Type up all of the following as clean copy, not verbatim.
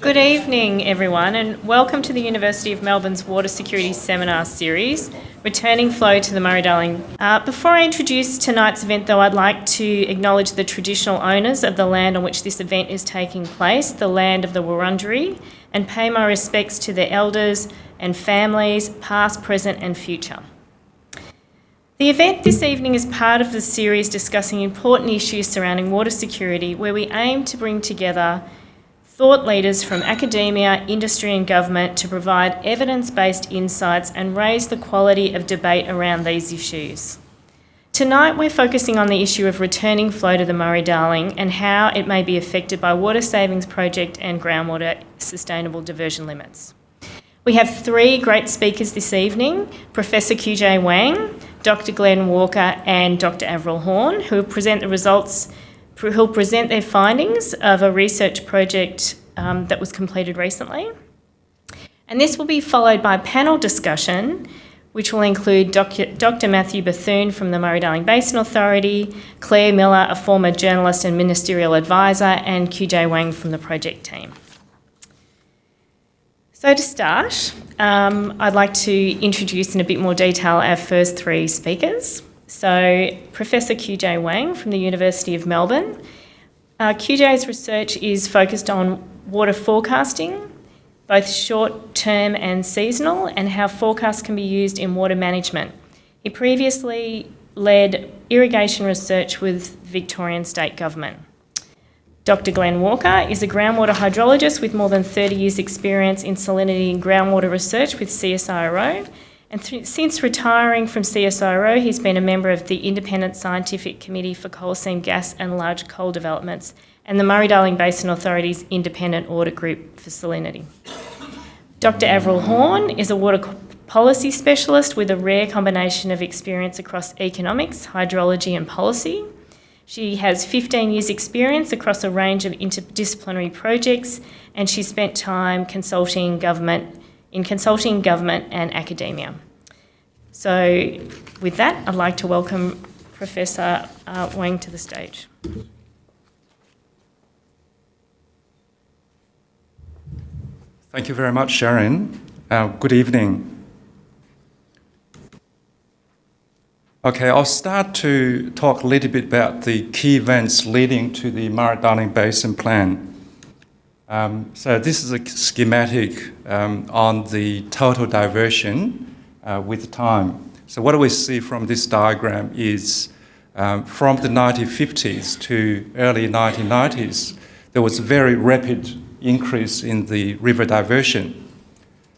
Good evening, everyone, and welcome to the University of Melbourne's Water Security Seminar Series, Returning Flow to the Murray-Darling. Before I introduce tonight's event, though, I'd like to acknowledge the traditional owners of the land on which this event is taking place, the land of the Wurundjeri, and pay my respects to their elders and families, past, present and future. The event this evening is part of the series discussing important issues surrounding water security, where we aim to bring together thought leaders from academia, industry and government to provide evidence-based insights and raise the quality of debate around these issues. Tonight we're focusing on the issue of returning flow to the Murray-Darling and how it may be affected by water savings project and groundwater sustainable diversion limits. We have three great speakers this evening, Professor QJ Wang, Dr Glenn Walker and Dr Avril Horne, who will present their findings of a research project that was completed recently. And this will be followed by a panel discussion, which will include Dr Matthew Bethune from the Murray-Darling Basin Authority, Claire Miller, a former journalist and ministerial advisor, and QJ Wang from the project team. So to start, I'd like to introduce in a bit more detail our first three speakers. So Professor QJ Wang from the University of Melbourne. QJ's research is focused on water forecasting, both short-term and seasonal, and how forecasts can be used in water management. He previously led irrigation research with Victorian State Government. Dr Glenn Walker is a groundwater hydrologist with more than 30 years' experience in salinity and groundwater research with CSIRO. And since retiring from CSIRO, he's been a member of the Independent Scientific Committee for Coal Seam Gas and Large Coal Developments and the Murray-Darling Basin Authority's Independent Audit Group for Salinity. Dr Avril Horne is a water policy specialist with a rare combination of experience across economics, hydrology and policy. She has 15 years' experience across a range of interdisciplinary projects, and she spent time consulting government and academia. So with that, I'd like to welcome Professor Wang to the stage. Thank you very much, Sharon. Good evening. Okay, I'll start to talk a little bit about the key events leading to the Murray-Darling Basin Plan. So this is a schematic on the total diversion with time. So what do we see from this diagram is from the 1950s to early 1990s, there was a very rapid increase in the river diversion.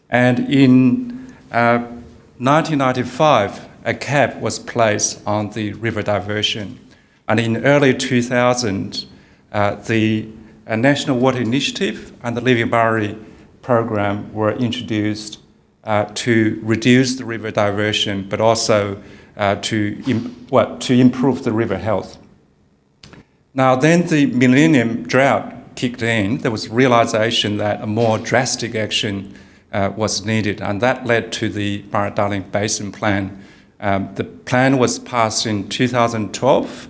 And in 1995, a cap was placed on the river diversion. And in early 2000, the National Water Initiative and the Living Murray program were introduced to reduce the river diversion, but also to improve the river health. Now, then the Millennium Drought kicked in. There was realization that a more drastic action was needed, and that led to the Murray-Darling Basin Plan. The plan was passed in 2012.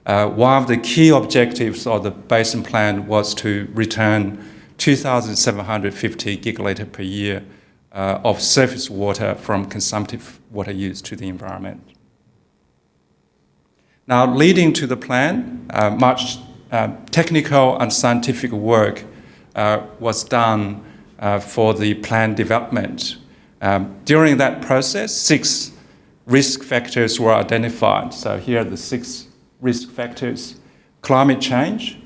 One of the key objectives of the Basin Plan was to return 2,750 gigalitre per year of surface water from consumptive water use to the environment. Now, leading to the plan, much technical and scientific work was done for the plan development. During that process, 6 risk factors were identified. So here are the 6 risk factors: climate change,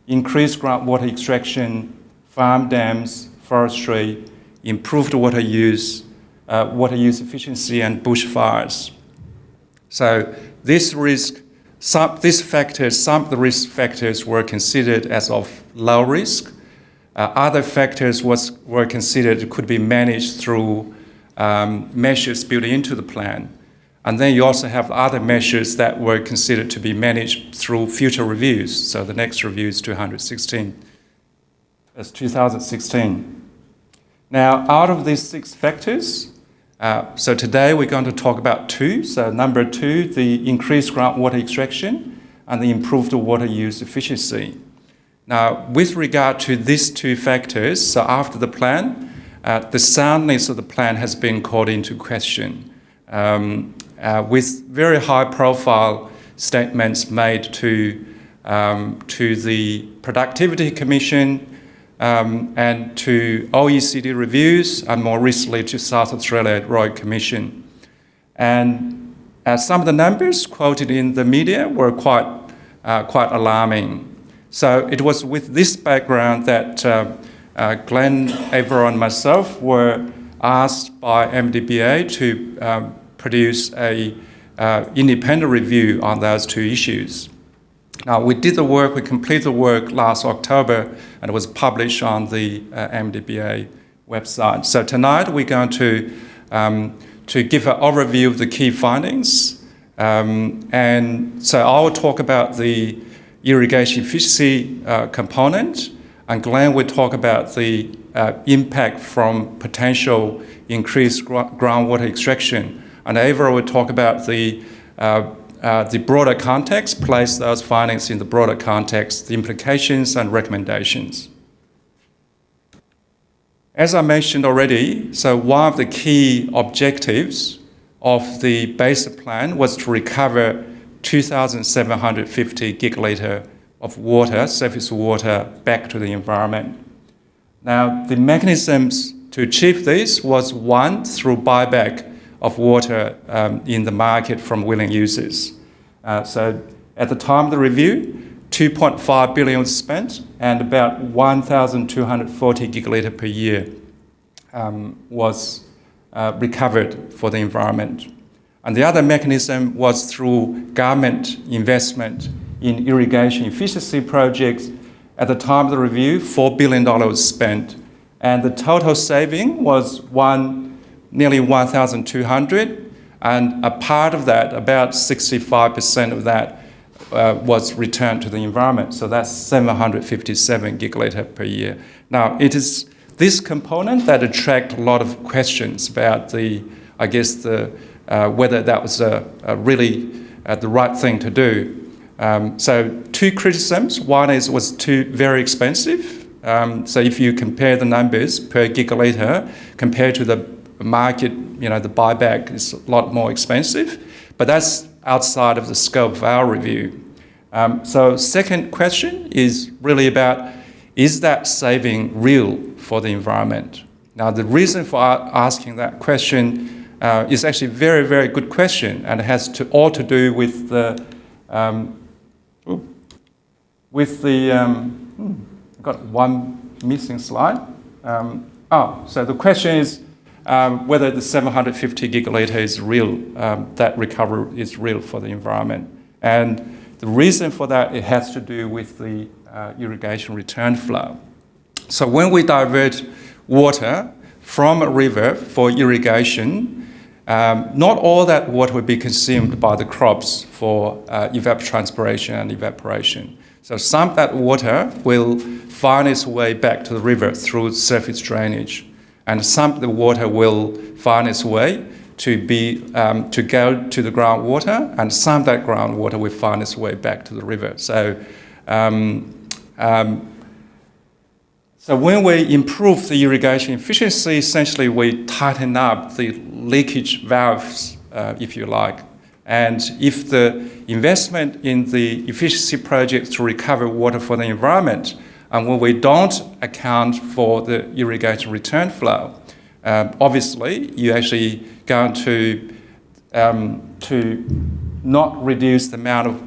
increased groundwater extraction, farm dams, forestry, improved water use efficiency, and bushfires. So some of the risk factors were considered as of low risk. Other factors were considered could be managed through measures built into the plan. And then you also have other measures that were considered to be managed through future reviews. So the next review is 2016. Now, out of these 6 factors, so today we're going to talk about 2. So number 2, the increased groundwater extraction and the improved water use efficiency. Now, with regard to these two factors, so after the plan, the soundness of the plan has been called into question, with very high-profile statements made to the Productivity Commission and to OECD reviews, and more recently to South Australia Royal Commission. And some of the numbers quoted in the media were quite alarming. So it was with this background that Glenn, Avril, and myself were asked by MDBA to produce a independent review on those two issues. Now, we did the work, we completed the work last October, and it was published on the MDBA website. So tonight we're going to give an overview of the key findings. And so I'll talk about the irrigation efficiency component, and Glenn will talk about the impact from potential increased groundwater extraction. And Avril will talk about the broader context, place those findings in the broader context, the implications and recommendations. As I mentioned already, so one of the key objectives of the Basin plan was to recover 2,750 gigalitre of water, surface water, back to the environment. Now, the mechanisms to achieve this was one, through buyback of water in the market from willing users. So at the time of the review, 2.5 billion was spent, and about 1,240 gigalitre per year was recovered for the environment. And the other mechanism was through government investment in irrigation efficiency projects. At the time of the review, $4 billion was spent, and the total saving was nearly 1,200, and a part of that, about 65% of that, was returned to the environment. So that's 757 gigalitre per year. Now, it is this component that attracts a lot of questions about whether that was really the right thing to do. So two criticisms. One is it was very expensive. So if you compare the numbers per gigalitre compared to the market, the buyback is a lot more expensive. But that's outside of the scope of our review. So second question is really about, is that saving real for the environment? Now, the reason for asking that question is actually a very, very good question, and it has all to do with the got one missing slide. So the question is whether the 750 gigalitre is real, that recovery is real for the environment. And the reason for that, it has to do with the irrigation return flow. So when we divert water from a river for irrigation, not all that water will be consumed by the crops for evapotranspiration and evaporation. So some of that water will find its way back to the river through surface drainage, and some of the water will find its way to go to the groundwater, and some of that groundwater will find its way back to the river. So when we improve the irrigation efficiency, essentially we tighten up the leakage valves, if you like. And if the investment in the efficiency project to recover water for the environment, and when we don't account for the irrigation return flow, obviously you're actually going to not reduce the amount of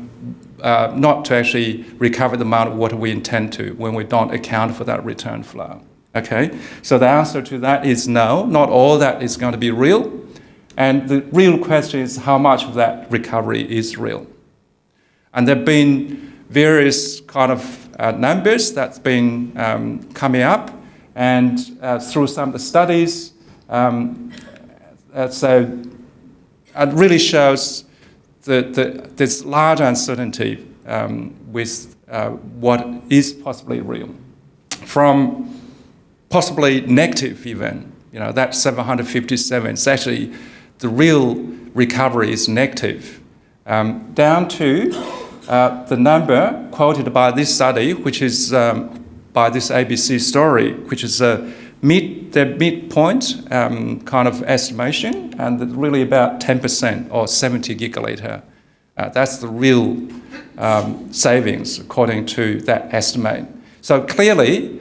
not to actually recover the amount of water we intend to when we don't account for that return flow. Okay, so the answer to that is no, not all that is going to be real. And the real question is how much of that recovery is real. And there have been various kind of numbers that's been coming up, and through some of the studies, so it really shows that there's large uncertainty with what is possibly real. From possibly negative even, that 757, it's actually the real recovery is negative, down to the number quoted by this study, which is by this ABC story, which is the midpoint kind of estimation, and it's really about 10% or 70 gigalitre. That's the real savings according to that estimate. So clearly,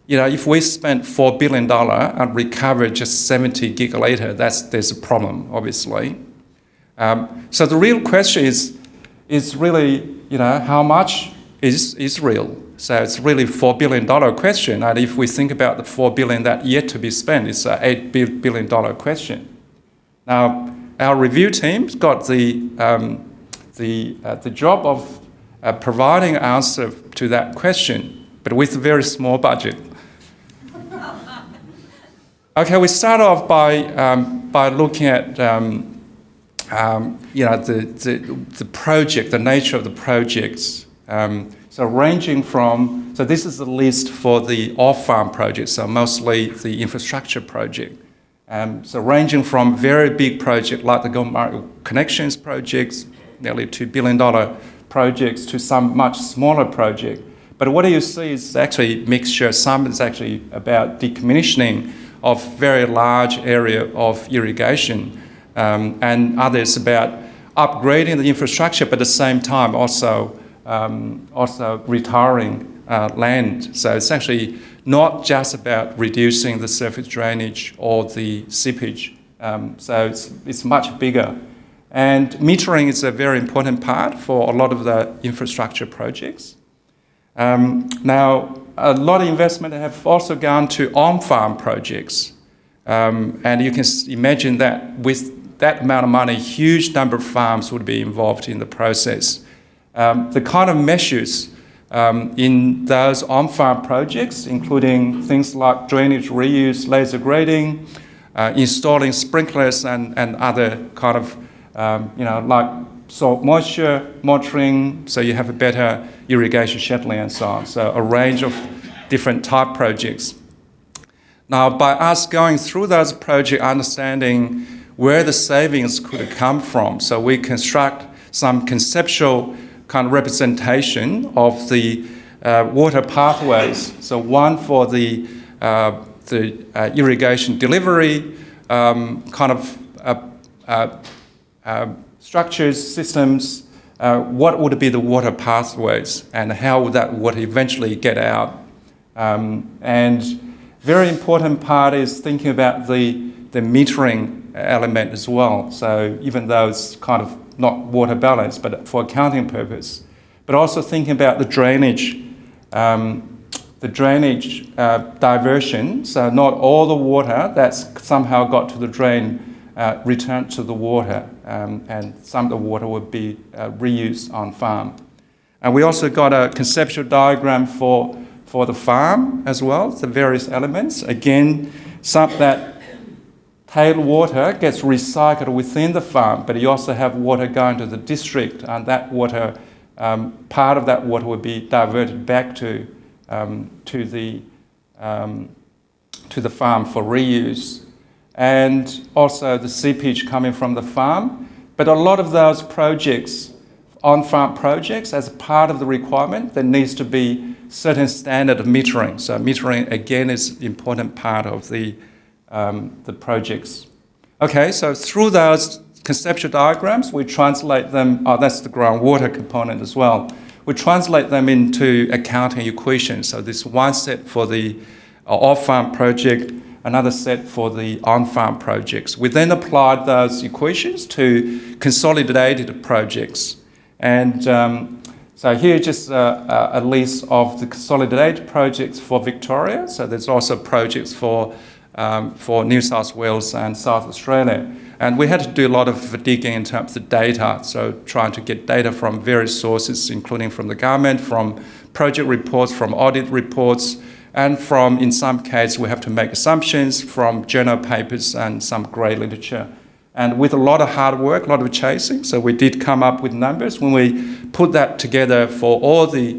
if we spent $4 billion and recovered just 70 gigalitre, there's a problem, obviously. So the real question is really, how much is real? So it's really $4 billion question. And if we think about the $4 billion that yet to be spent, it's an $8 billion question. Now, our review team's got the job of providing an answer to that question, but with a very small budget. Okay, we start off by looking at the project, the nature of the projects. So ranging from, so this is the list for the off-farm projects, so mostly the infrastructure project. So ranging from very big projects like the Groundwater connections projects, nearly $2 billion projects, to some much smaller project. But what you see is actually a mixture. Some is actually about decommissioning of very large area of irrigation, and others about upgrading the infrastructure, but at the same time also retiring land. So it's actually not just about reducing the surface drainage or the seepage. So it's much bigger. And metering is a very important part for a lot of the infrastructure projects. Now, a lot of investment have also gone to on-farm projects. And you can imagine that with that amount of money, a huge number of farms would be involved in the process. The kind of measures in those on-farm projects, including things like drainage reuse, laser grading, installing sprinklers and other kind of, like salt moisture monitoring, so you have a better irrigation scheduling and so on. So a range of different type projects. Now, by us going through those projects, understanding where the savings could come from, so we construct some conceptual kind of representation of the water pathways. So one for the irrigation delivery, kind of structures, systems, what would be the water pathways and how would that water eventually get out. And very important part is thinking about the metering element as well. So even though it's kind of not water balance, but for accounting purpose, but also thinking about the drainage diversion. So not all the water that's somehow got to the drain returned to the water, and some of the water would be reused on farm. And we also got a conceptual diagram for the farm as well, the various elements. Again, some that tail water gets recycled within the farm, but you also have water going to the district, and that water, part of that water would be diverted back to the farm for reuse. And also the seepage coming from the farm. But a lot of those projects, on-farm projects, as part of the requirement, there needs to be certain standard of metering. So metering, again, is an important part of the projects. Okay, so through those conceptual diagrams, we translate them, that's the groundwater component as well. We translate them into accounting equations. So this one set for the off-farm project, another set for the on-farm projects. We then applied those equations to consolidated projects. And so here just a list of the consolidated projects for Victoria. So there's also projects for New South Wales and South Australia. And we had to do a lot of digging in terms of data, so trying to get data from various sources, including from the government, from project reports, from audit reports, and from, in some cases, we have to make assumptions from journal papers and some grey literature. And with a lot of hard work, a lot of chasing, so we did come up with numbers. When we put that together for all the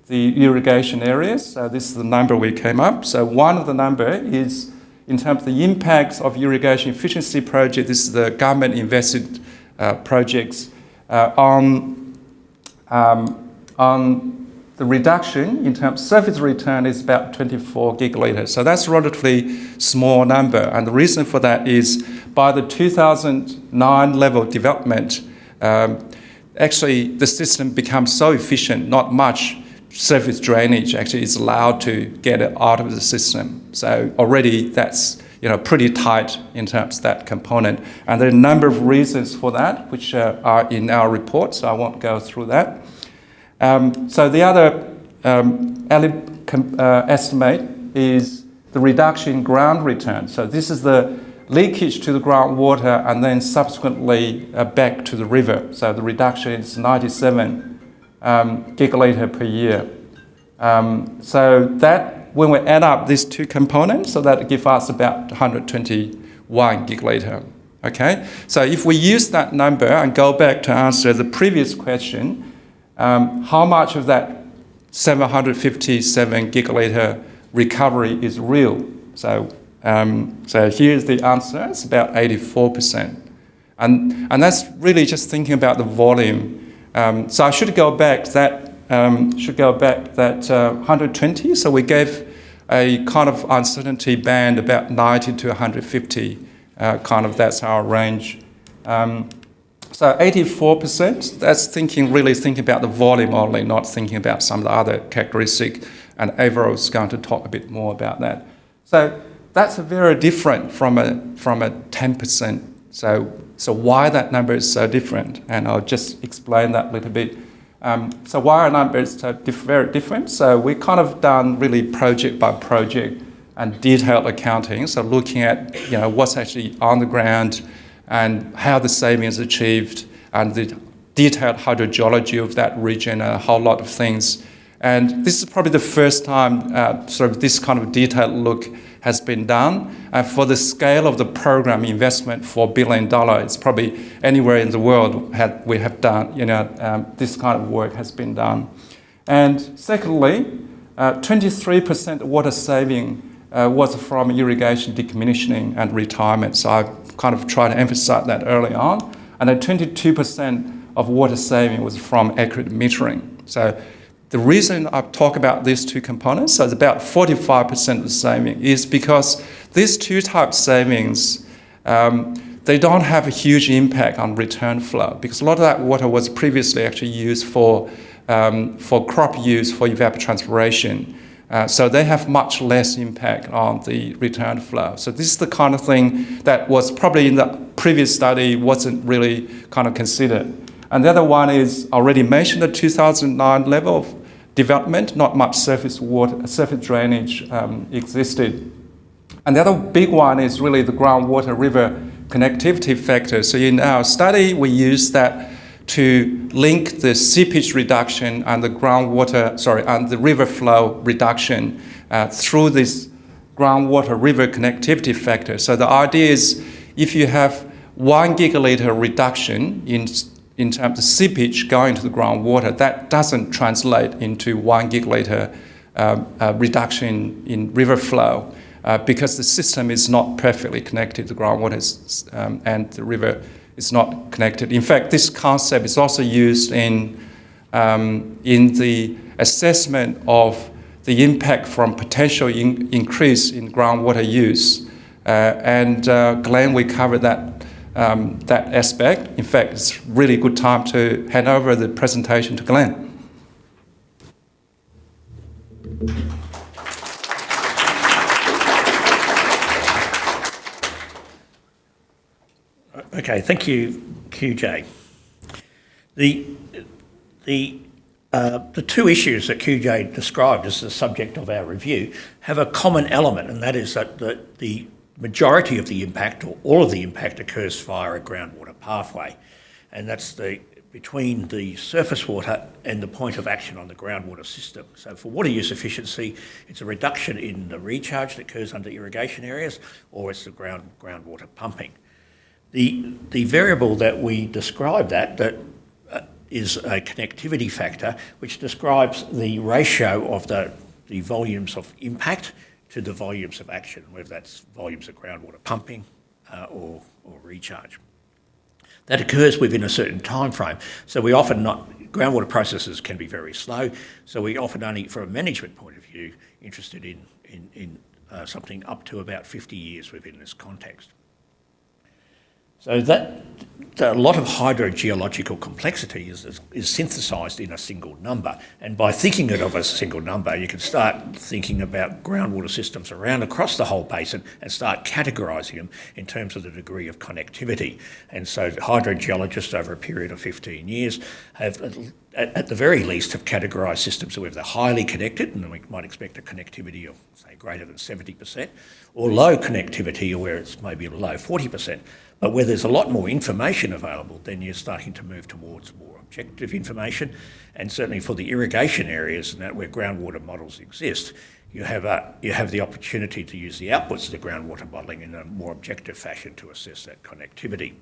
irrigation areas, so this is the number we came up. So one of the number is, in terms of the impacts of irrigation efficiency project, this is the government invested projects on On the reduction in terms of surface return is about 24 gigalitres. So that's a relatively small number. And the reason for that is by the 2009 level of development, actually the system becomes so efficient, not much surface drainage actually is allowed to get it out of the system. So already that's pretty tight in terms of that component. And there are a number of reasons for that, which are in our report, so I won't go through that. So the other estimate is the reduction in ground return. So this is the leakage to the groundwater and then subsequently back to the river. So the reduction is 97 gigalitre per year. So that, when we add up these two components, so that gives us about 121 gigalitre. Okay, so if we use that number and go back to answer the previous question, how much of that 757 gigalitre recovery is real? So here's the answer. It's about 84%, and that's really just thinking about the volume. So I should go back that 120. So we gave a kind of uncertainty band about 90 to 150. That's our range. So 84%, that's really thinking about the volume only, not thinking about some of the other characteristics, and Avril is going to talk a bit more about that. So that's very different from a 10%. So why that number is so different, and I'll just explain that a little bit. So why our number is so very different? So we kind of done really project by project and detailed accounting, so looking at what's actually on the ground, and how the saving is achieved, and the detailed hydrogeology of that region, and a whole lot of things. And this is probably the first time sort of this kind of detailed look has been done. And for the scale of the program investment, $4 billion, it's probably anywhere in the world we have done, this kind of work has been done. And secondly, 23% water saving was from irrigation decommissioning and retirement. So I kind of tried to emphasize that early on. And then 22% of water saving was from accurate metering. So the reason I talk about these two components, so it's about 45% of the saving, is because these two types of savings, they don't have a huge impact on return flow, because a lot of that water was previously actually used for crop use, for evapotranspiration. So they have much less impact on the return flow. So this is the kind of thing that was probably in the previous study wasn't really kind of considered. And the other one is already mentioned, the 2009 level of development, not much surface drainage existed. And the other big one is really the groundwater river connectivity factor. So in our study, we use that to link the seepage reduction and the and the river flow reduction through this groundwater river connectivity factor. So the idea is if you have 1 gigalitre reduction in terms of seepage going to the groundwater, that doesn't translate into 1 gigalitre reduction in river flow because the system is not perfectly connected to the groundwater and the river is not connected. In fact, this concept is also used in the assessment of the impact from potential increase in groundwater use. Glenn, we covered that aspect. In fact, it's a really good time to hand over the presentation to Glenn. Okay, thank you, QJ. The two issues that QJ described as the subject of our review have a common element, and that is that the majority of the impact, or all of the impact, occurs via a groundwater pathway, and that's between the surface water and the point of action on the groundwater system. So for water use efficiency, it's a reduction in the recharge that occurs under irrigation areas, or it's the groundwater pumping. The variable that we describe that is a connectivity factor, which describes the ratio of the volumes of impact to the volumes of action, whether that's volumes of groundwater pumping or recharge. that occurs within a certain time frame. So we often groundwater processes can be very slow, so we often only, from a management point of view, interested in something up to about 50 years within this context. So that a lot of hydrogeological complexity is synthesised in a single number, and by thinking of a single number, you can start thinking about groundwater systems across the whole basin and start categorising them in terms of the degree of connectivity. And so hydrogeologists over a period of 15 years have, at the very least, have categorised systems where they're highly connected, and we might expect a connectivity of, say, greater than 70%, or low connectivity, or where it's maybe below 40%. But where there's a lot more information available, then you're starting to move towards more objective information. And certainly for the irrigation areas and that where groundwater models exist, you have the opportunity to use the outputs of the groundwater modelling in a more objective fashion to assess that connectivity.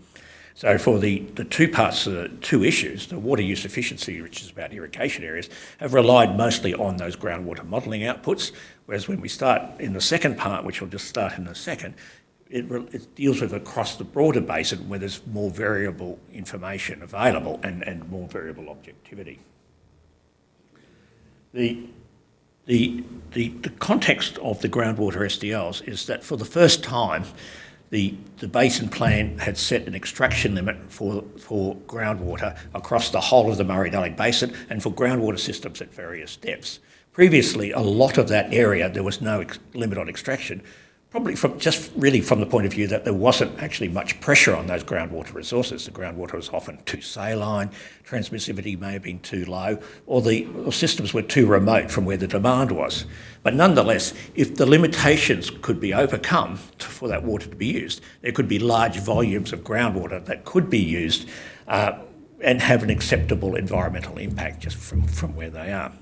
So for the two parts, the two issues, the water use efficiency, which is about irrigation areas, have relied mostly on those groundwater modelling outputs, whereas when we start in the second part, which we'll just start in a second, it deals with across the broader basin where there's more variable information available and more variable objectivity. The context of the groundwater SDLs is that for the first time, the Basin Plan had set an extraction limit for groundwater across the whole of the Murray-Darling Basin and for groundwater systems at various depths. Previously, a lot of that area, there was no limit on extraction, probably from the point of view that there wasn't actually much pressure on those groundwater resources. The groundwater was often too saline, transmissivity may have been too low, or the systems were too remote from where the demand was. But nonetheless, if the limitations could be overcome for that water to be used, there could be large volumes of groundwater that could be used and have an acceptable environmental impact just from where they are.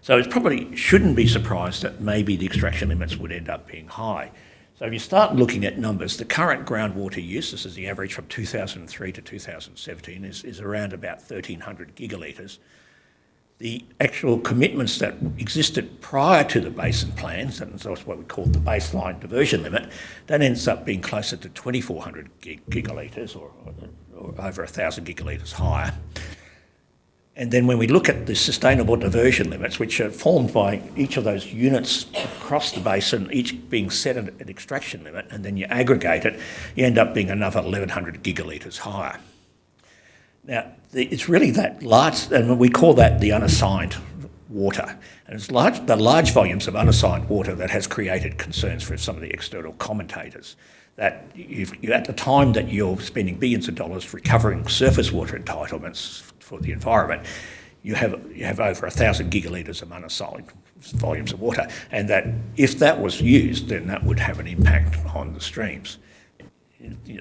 So it probably shouldn't be surprised that maybe the extraction limits would end up being high. So if you start looking at numbers, the current groundwater use, this is the average from 2003 to 2017, is around about 1,300 gigalitres. The actual commitments that existed prior to the basin plans, and that's what we call the baseline diversion limit, that ends up being closer to 2,400 gigalitres or over 1,000 gigalitres higher. And then when we look at the sustainable diversion limits, which are formed by each of those units across the basin, each being set at an extraction limit, and then you aggregate it, you end up being another 1,100 gigalitres higher. Now, it's really that large, and we call that the unassigned water. And it's the large volumes of unassigned water that has created concerns for some of the external commentators. That at the time that you're spending billions of dollars recovering surface water entitlements for the environment, you have over 1,000 gigalitres of unassigned volumes of water, and that if that was used, then that would have an impact on the streams.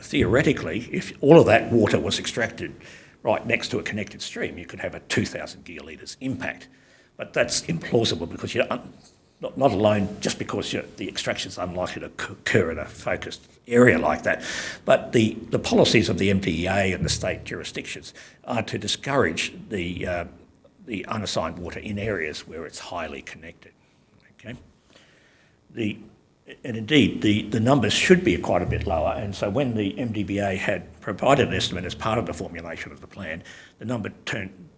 Theoretically, if all of that water was extracted right next to a connected stream, you could have a 2,000 gigalitres impact. But that's implausible because you're not alone just because the extraction is unlikely to occur in a focused area like that, but the policies of the MDEA and the state jurisdictions are to discourage the unassigned water in areas where it's highly connected. Okay, and indeed the numbers should be quite a bit lower, and so when the MDBA had provided an estimate as part of the formulation of the plan, the number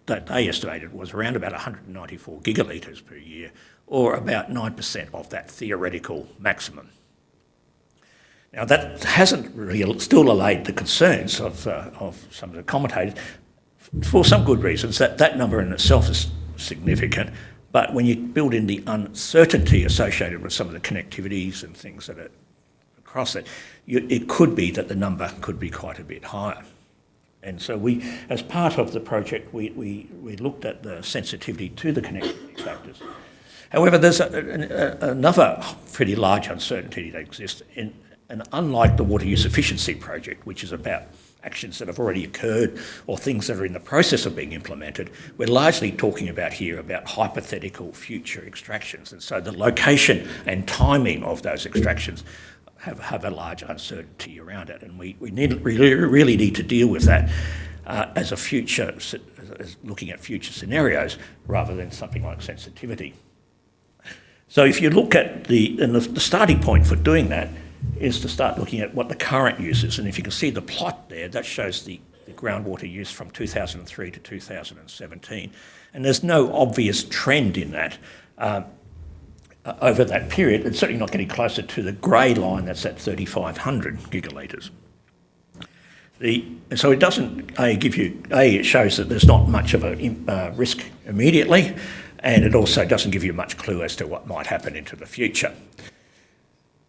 that they estimated was around about 194 gigalitres per year, or about 9% of that theoretical maximum. Now that hasn't really still allayed the concerns of some of the commentators, for some good reasons. That number in itself is significant, but when you build in the uncertainty associated with some of the connectivities and things that are across it, it could be that the number could be quite a bit higher. And so we, as part of the project, we looked at the sensitivity to the connectivity factors. However, there's another pretty large uncertainty that exists, and unlike the water use efficiency project, which is about actions that have already occurred or things that are in the process of being implemented, we're largely talking about hypothetical future extractions. And so the location and timing of those extractions have a large uncertainty around it, and we really need to deal with that as looking at future scenarios rather than something like sensitivity. So if you look at the starting point for doing that is to start looking at what the current use is. And if you can see the plot there, that shows the groundwater use from 2003 to 2017. And there's no obvious trend in that over that period. It's certainly not getting closer to the grey line that's at 3,500 gigalitres. So it doesn't give you, it shows that there's not much of a risk immediately, and it also doesn't give you much clue as to what might happen into the future.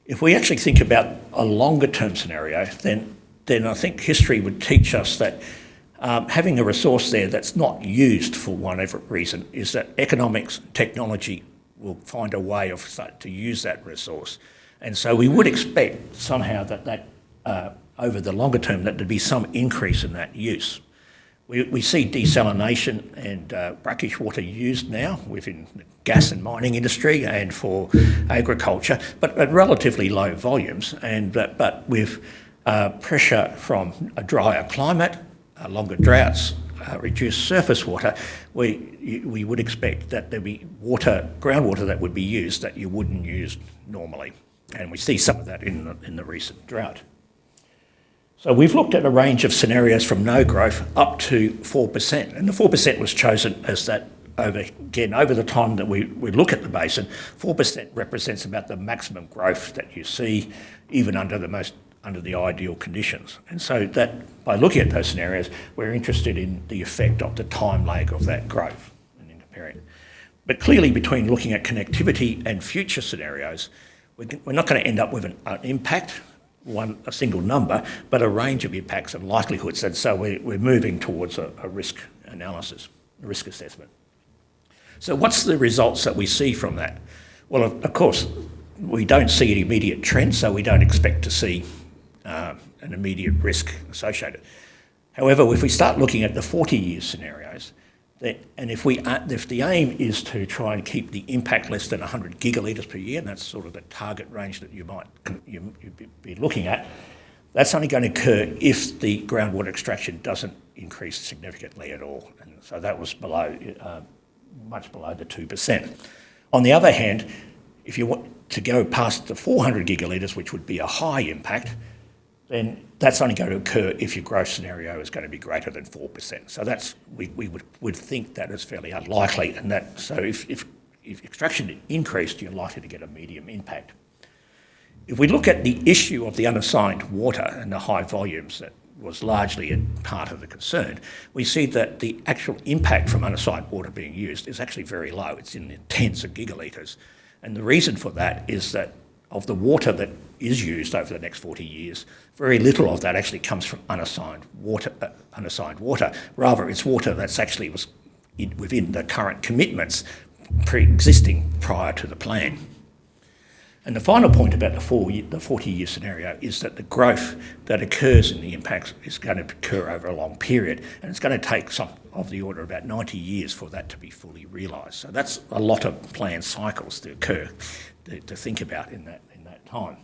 If we actually think about a longer term scenario, then I think history would teach us that having a resource there that's not used for whatever reason is that economics, technology will find a way of starting to use that resource. And so we would expect somehow that over the longer term that there'd be some increase in that use. We see desalination and brackish water used now within the gas and mining industry and for agriculture, but at relatively low volumes. But with pressure from a drier climate, longer droughts, reduced surface water, we would expect that there'd be groundwater that would be used that you wouldn't use normally. And we see some of that in the recent drought. So we've looked at a range of scenarios from no growth up to 4%, and the 4% was chosen as that over the time that we look at the basin, 4% represents about the maximum growth that you see even under the ideal conditions. And so that by looking at those scenarios, we're interested in the effect of the time lag of that growth and in comparing. But clearly between looking at connectivity and future scenarios, we're not going to end up with an impact, a single number, but a range of impacts and likelihoods. And so we're moving towards a risk analysis, a risk assessment. So what's the results that we see from that? Well, of course, we don't see an immediate trend, so we don't expect to see an immediate risk associated. However, if we start looking at the 40-year scenarios, and if the aim is to try and keep the impact less than 100 gigalitres per year, and that's sort of the target range that you'd be looking at, that's only going to occur if the groundwater extraction doesn't increase significantly at all. And so that was much below the 2%. On the other hand, if you want to go past the 400 gigalitres, which would be a high impact, then that's only going to occur if your growth scenario is going to be greater than 4%. So we would think that is fairly unlikely, and so if extraction increased, you're likely to get a medium impact. If we look at the issue of the unassigned water and the high volumes that was largely a part of the concern, we see that the actual impact from unassigned water being used is actually very low. It's in the tens of gigalitres. And the reason for that is that of the water that is used over the next 40 years, very little of that actually comes from unassigned water. Rather, it's water that's actually was within the current commitments pre-existing prior to the plan. And the final point about the 40-year scenario is that the growth that occurs in the impacts is going to occur over a long period, and it's going to take some of the order of about 90 years for that to be fully realised. So that's a lot of planned cycles to occur to think about in that time.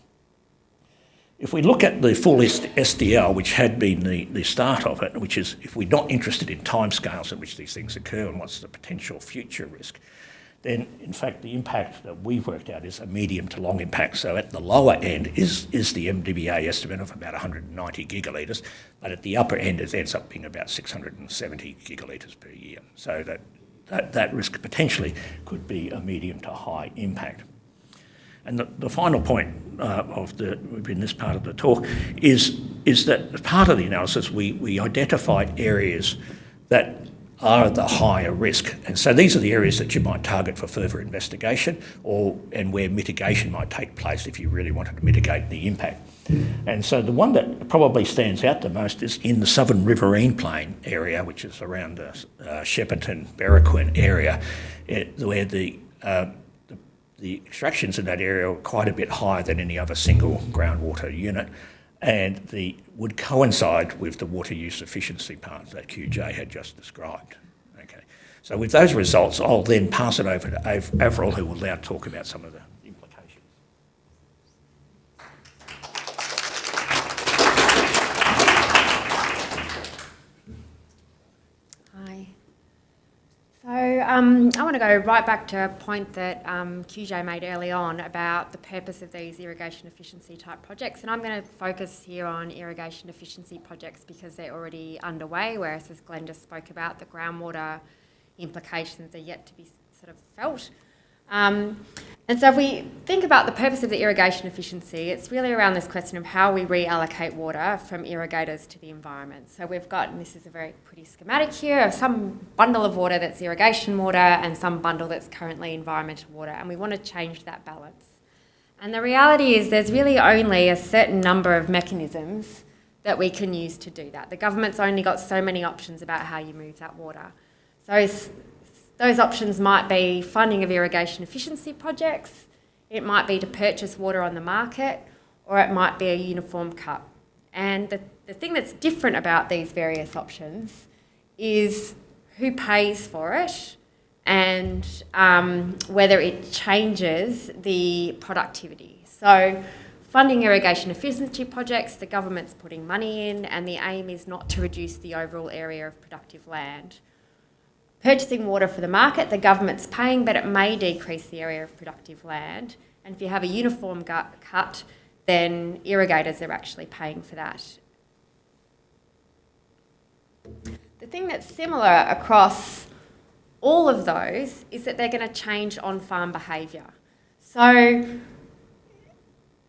If we look at the full SDL, which had been the start of it, which is if we're not interested in timescales at which these things occur and what's the potential future risk, then in fact the impact that we've worked out is a medium to long impact. So at the lower end is the MDBA estimate of about 190 gigalitres, but at the upper end it ends up being about 670 gigalitres per year. So that risk potentially could be a medium to high impact. And the final point in this part of the talk is that as part of the analysis we identified areas that are the higher risk. And so these are the areas that you might target for further investigation and where mitigation might take place if you really wanted to mitigate the impact. And so the one that probably stands out the most is in the southern riverine plain area, which is around the Shepparton-Berriquin area, where the extractions in that area are quite a bit higher than any other single groundwater unit, and would coincide with the water use efficiency part that QJ had just described. Okay, so with those results, I'll then pass it over to Avril, who will now talk about some of the implications. Hi. I want to go right back to a point that QJ made early on about the purpose of these irrigation efficiency type projects, and I'm going to focus here on irrigation efficiency projects because they're already underway, whereas as Glenn just spoke about, the groundwater implications are yet to be sort of felt. And so if we think about the purpose of the irrigation efficiency, it's really around this question of how we reallocate water from irrigators to the environment. So we've got, and this is a very pretty schematic here, of some bundle of water that's irrigation water and some bundle that's currently environmental water, and we want to change that balance. And the reality is there's really only a certain number of mechanisms that we can use to do that. The government's only got so many options about how you move that water. So those options might be funding of irrigation efficiency projects, it might be to purchase water on the market, or it might be a uniform cut. And the thing that's different about these various options is who pays for it and whether it changes the productivity. So funding irrigation efficiency projects, the government's putting money in, and the aim is not to reduce the overall area of productive land. Purchasing water for the market, the government's paying, but it may decrease the area of productive land. And if you have a uniform cut, then irrigators are actually paying for that. The thing that's similar across all of those is that they're going to change on-farm behaviour. So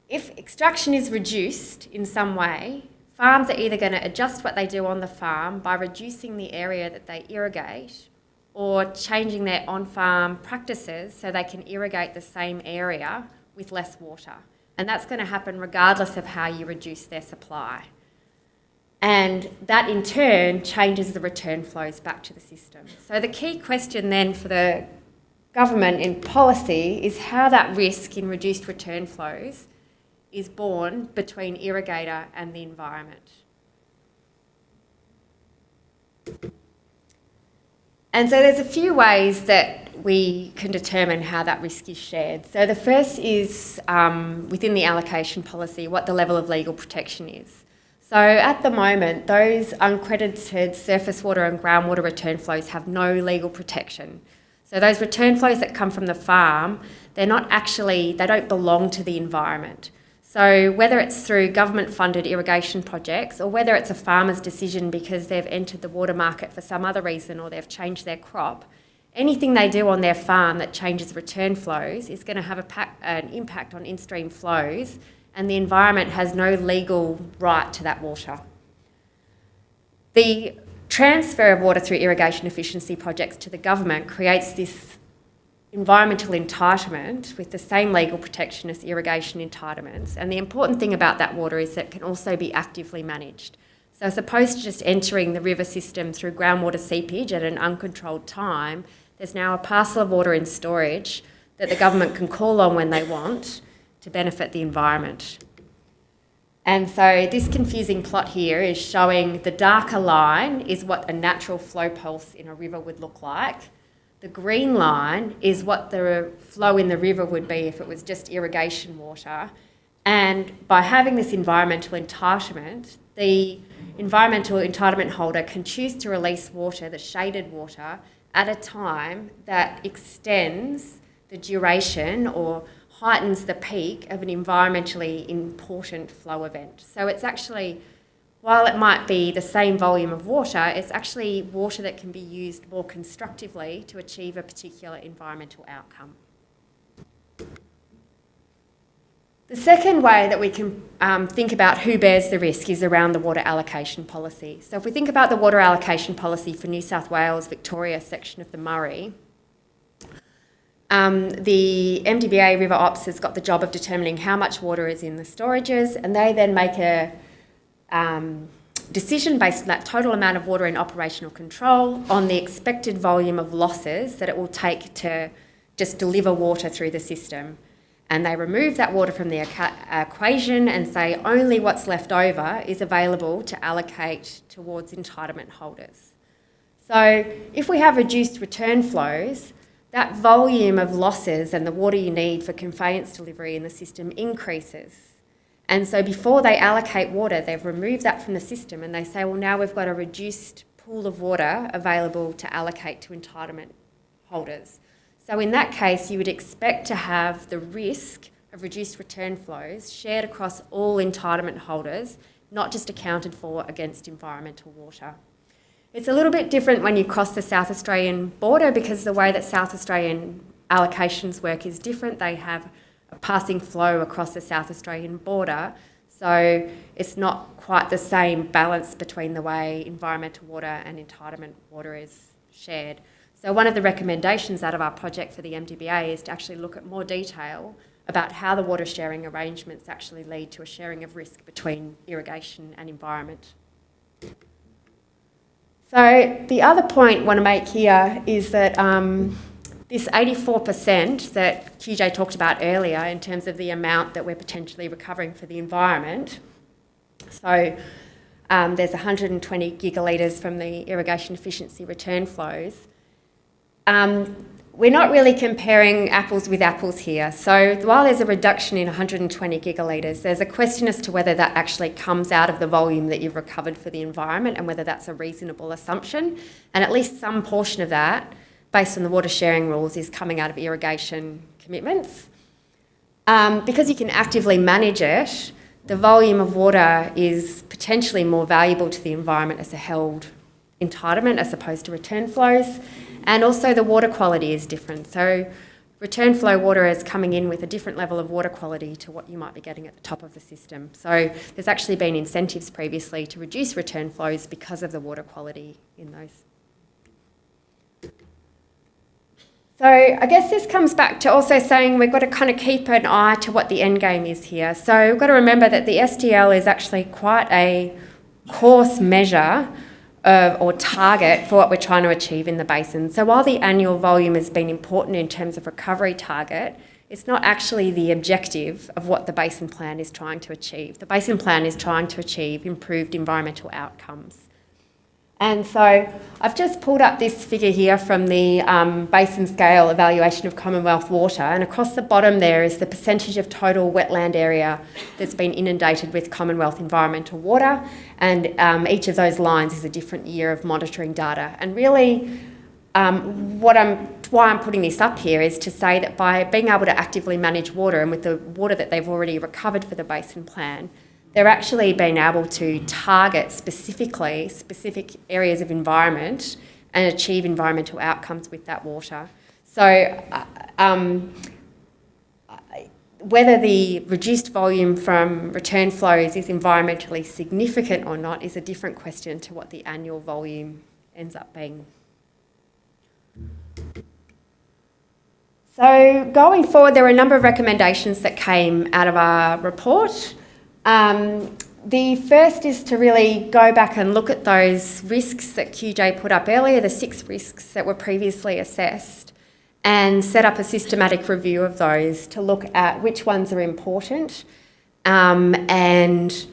if extraction is reduced in some way, farms are either going to adjust what they do on the farm by reducing the area that they irrigate or changing their on-farm practices so they can irrigate the same area with less water. And that's going to happen regardless of how you reduce their supply. And that in turn changes the return flows back to the system. So the key question then for the government in policy is how that risk in reduced return flows is borne between irrigator and the environment. And so there's a few ways that we can determine how that risk is shared. So the first is within the allocation policy, what the level of legal protection is. So at the moment, those uncredited surface water and groundwater return flows have no legal protection. So those return flows that come from the farm, they don't belong to the environment. So whether it's through government-funded irrigation projects or whether it's a farmer's decision because they've entered the water market for some other reason or they've changed their crop, anything they do on their farm that changes return flows is going to have an impact on in-stream flows, and the environment has no legal right to that water. The transfer of water through irrigation efficiency projects to the government creates this environmental entitlement with the same legal protection as irrigation entitlements. And the important thing about that water is that it can also be actively managed. So as opposed to just entering the river system through groundwater seepage at an uncontrolled time, there's now a parcel of water in storage that the government can call on when they want to benefit the environment. And so this confusing plot here is showing the darker line is what a natural flow pulse in a river would look like. The green line is what the flow in the river would be if it was just irrigation water. And by having this environmental entitlement, the environmental entitlement holder can choose to release water, the shaded water, at a time that extends the duration or heightens the peak of an environmentally important flow event. So it's actually, while it might be the same volume of water, it's actually water that can be used more constructively to achieve a particular environmental outcome. The second way that we can think about who bears the risk is around the water allocation policy. So if we think about the water allocation policy for New South Wales, Victoria section of the Murray, the MDBA River Ops has got the job of determining how much water is in the storages, and they then make a decision based on that total amount of water in operational control on the expected volume of losses that it will take to just deliver water through the system. And they remove that water from the equation and say only what's left over is available to allocate towards entitlement holders. So if we have reduced return flows, that volume of losses and the water you need for conveyance delivery in the system increases. And so before they allocate water, they've removed that from the system and they say, well, now we've got a reduced pool of water available to allocate to entitlement holders. So in that case, you would expect to have the risk of reduced return flows shared across all entitlement holders, not just accounted for against environmental water. It's a little bit different when you cross the South Australian border because the way that South Australian allocations work is different. They have a passing flow across the South Australian border, so it's not quite the same balance between the way environmental water and entitlement water is shared. So one of the recommendations out of our project for the MDBA is to actually look at more detail about how the water sharing arrangements actually lead to a sharing of risk between irrigation and environment. So the other point I want to make here is that this 84% that QJ talked about earlier in terms of the amount that we're potentially recovering for the environment, so there's 120 gigalitres from the irrigation efficiency return flows. We're not really comparing apples with apples here. So while there's a reduction in 120 gigalitres, there's a question as to whether that actually comes out of the volume that you've recovered for the environment and whether that's a reasonable assumption. And at least some portion of that, based on the water sharing rules, is coming out of irrigation commitments. Because you can actively manage it, the volume of water is potentially more valuable to the environment as a held entitlement as opposed to return flows. And also the water quality is different. So return flow water is coming in with a different level of water quality to what you might be getting at the top of the system. So there's actually been incentives previously to reduce return flows because of the water quality in those. So I guess this comes back to also saying we've got to kind of keep an eye to what the end game is here. So we've got to remember that the SDL is actually quite a coarse measure or target for what we're trying to achieve in the basin. So while the annual volume has been important in terms of recovery target, it's not actually the objective of what the basin plan is trying to achieve. The basin plan is trying to achieve improved environmental outcomes. And so I've just pulled up this figure here from the basin scale evaluation of Commonwealth water, and across the bottom there is the percentage of total wetland area that's been inundated with Commonwealth environmental water, and each of those lines is a different year of monitoring data. And really why I'm putting this up here is to say that by being able to actively manage water, and with the water that they've already recovered for the basin plan, they're actually being able to target specific areas of environment and achieve environmental outcomes with that water. So whether the reduced volume from return flows is environmentally significant or not is a different question to what the annual volume ends up being. So going forward, there were a number of recommendations that came out of our report. The first is to really go back and look at those risks that QJ put up earlier, the 6 risks that were previously assessed, and set up a systematic review of those to look at which ones are important and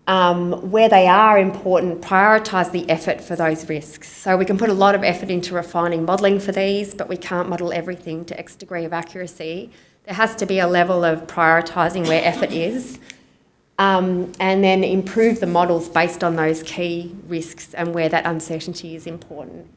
where they are important, prioritise the effort for those risks. So we can put a lot of effort into refining modelling for these, but we can't model everything to X degree of accuracy. There has to be a level of prioritising where effort is. And then improve the models based on those key risks and where that uncertainty is important.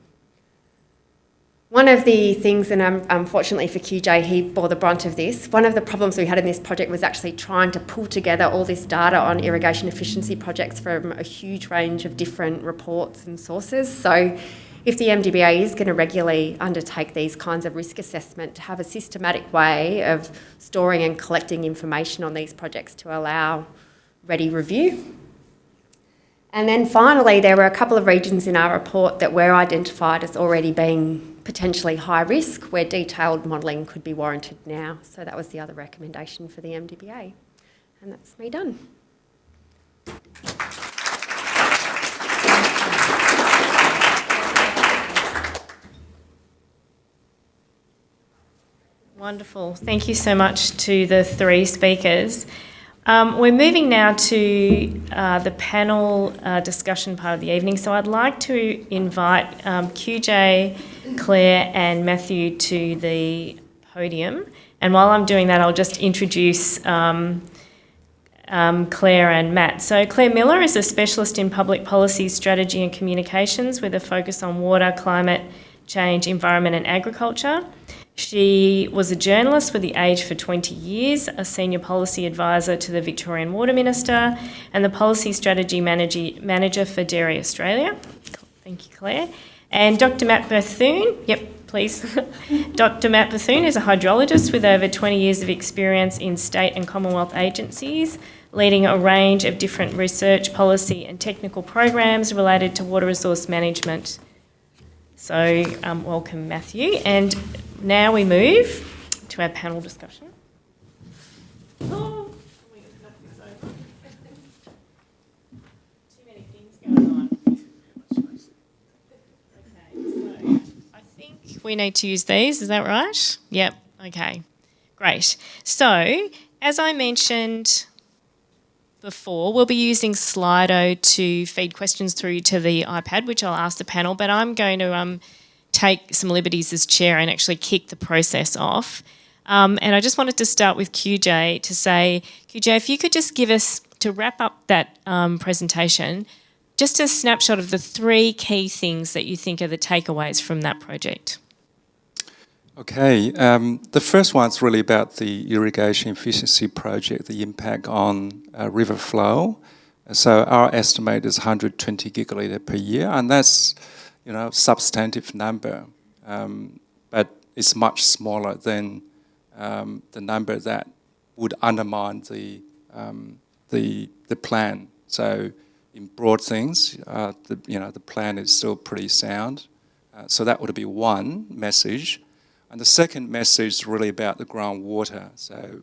One of the things, and unfortunately for QJ, he bore the brunt of this, one of the problems we had in this project was actually trying to pull together all this data on irrigation efficiency projects from a huge range of different reports and sources. So if the MDBA is going to regularly undertake these kinds of risk assessment, to have a systematic way of storing and collecting information on these projects to allow ready review. And then finally, there were a couple of regions in our report that were identified as already being potentially high risk, where detailed modelling could be warranted now. So that was the other recommendation for the MDBA. And that's me done. Wonderful. Thank you so much to the 3 speakers. We're moving now to the panel discussion part of the evening. So I'd like to invite QJ, Claire and Matthew to the podium. And while I'm doing that, I'll just introduce Claire and Matt. So Claire Miller is a specialist in public policy, strategy and communications with a focus on water, climate Change, Environment and Agriculture. She was a journalist with The Age for 20 years, a senior policy advisor to the Victorian Water Minister, and the policy strategy manager for Dairy Australia. Thank you, Claire. And Dr. Matt Bethune, please. Dr. Matt Bethune is a hydrologist with over 20 years of experience in state and Commonwealth agencies, leading a range of different research, policy and technical programs related to water resource management. So welcome, Matthew. And now we move to our panel discussion. Oh, too many things going on. Okay, so I think we need to use these, is that right? Yep, okay, great. So, as I mentioned before, we'll be using Slido to feed questions through to the iPad, which I'll ask the panel, but I'm going to take some liberties as chair and actually kick the process off. And I just wanted to start with QJ to say, QJ, if you could just give us, to wrap up that presentation, just a snapshot of the 3 key things that you think are the takeaways from that project. Okay, the first one's really about the irrigation efficiency project, the impact on river flow. So our estimate is 120 gigalitre per year, and that's, substantive number, but it's much smaller than the number that would undermine the plan. So in broad things, the plan is still pretty sound. So that would be one message. And the second message is really about the groundwater. So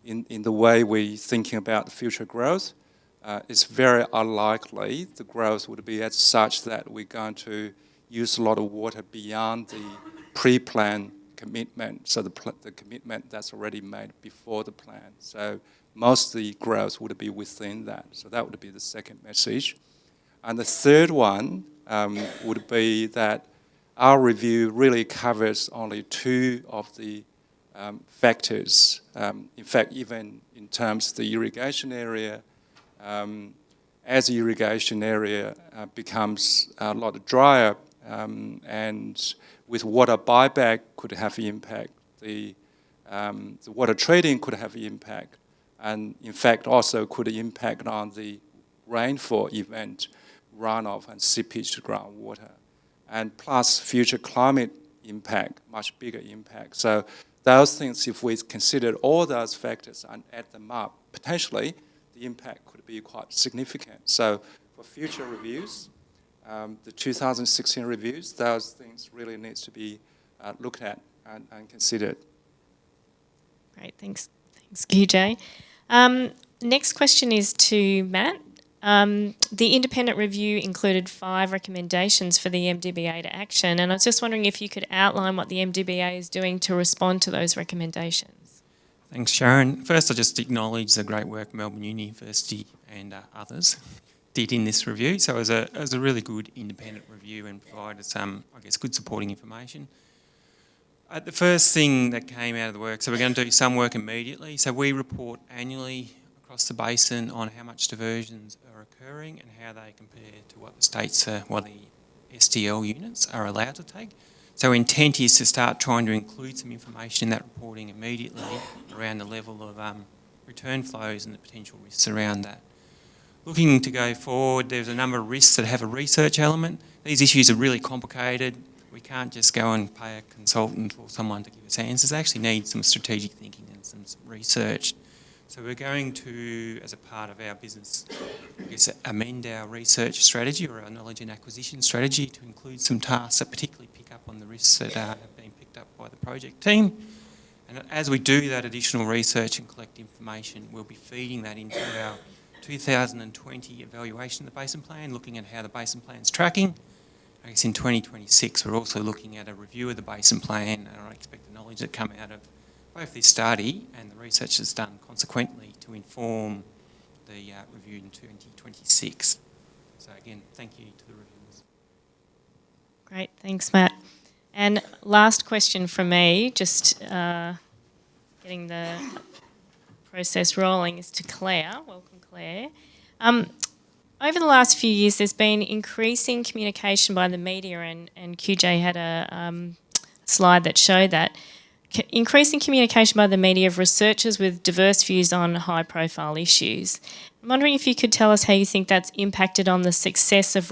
in the way we're thinking about the future growth, it's very unlikely the growth would be as such that we're going to use a lot of water beyond the pre-plan commitment, so the commitment that's already made before the plan. So most of the growth would be within that. So that would be the second message. And the third one would be that our review really covers only 2 of the factors. In fact, even in terms of the irrigation area, as the irrigation area becomes a lot drier and with water buyback could have impact, the water trading could have impact, and in fact also could impact on the rainfall event, runoff and seepage to groundwater. And plus future climate impact, much bigger impact. So those things, if we consider all those factors and add them up, potentially the impact could be quite significant. So for future reviews, the 2016 reviews, those things really needs to be looked at and considered. Great, thanks QJ. Next question is to Matt. The independent review included 5 recommendations for the MDBA to action, and I was just wondering if you could outline what the MDBA is doing to respond to those recommendations. Thanks, Sharon. First, I'll just acknowledge the great work Melbourne University and others did in this review. So it was a really good independent review and provided some, good supporting information. The first thing that came out of the work, so we're going to do some work immediately. So we report annually across the basin on how much diversions are occurring and how they compare to what the states, the STL units are allowed to take. So intent is to start trying to include some information in that reporting immediately around the level of return flows and the potential risks around that. Looking to go forward, there's a number of risks that have a research element. These issues are really complicated. We can't just go and pay a consultant or someone to give us answers. They actually need some strategic thinking and some research. So we're going to, as a part of our business, amend our research strategy or our knowledge and acquisition strategy to include some tasks that particularly pick up on the risks that have been picked up by the project team. And as we do that additional research and collect information, we'll be feeding that into our 2020 evaluation of the Basin Plan, looking at how the Basin Plan's tracking. I guess in 2026, we're also looking at a review of the Basin Plan, and I expect the knowledge that come out of both this study and the research that's done consequently to inform the review in 2026. So again, thank you to the reviewers. Great, thanks Matt. And last question from me, just getting the process rolling, is to Claire. Welcome, Claire. over the last few years, there's been increasing communication by the media, and QJ had a slide that showed that. Increasing communication by the media of researchers with diverse views on high-profile issues. I'm wondering if you could tell us how you think that's impacted on the success of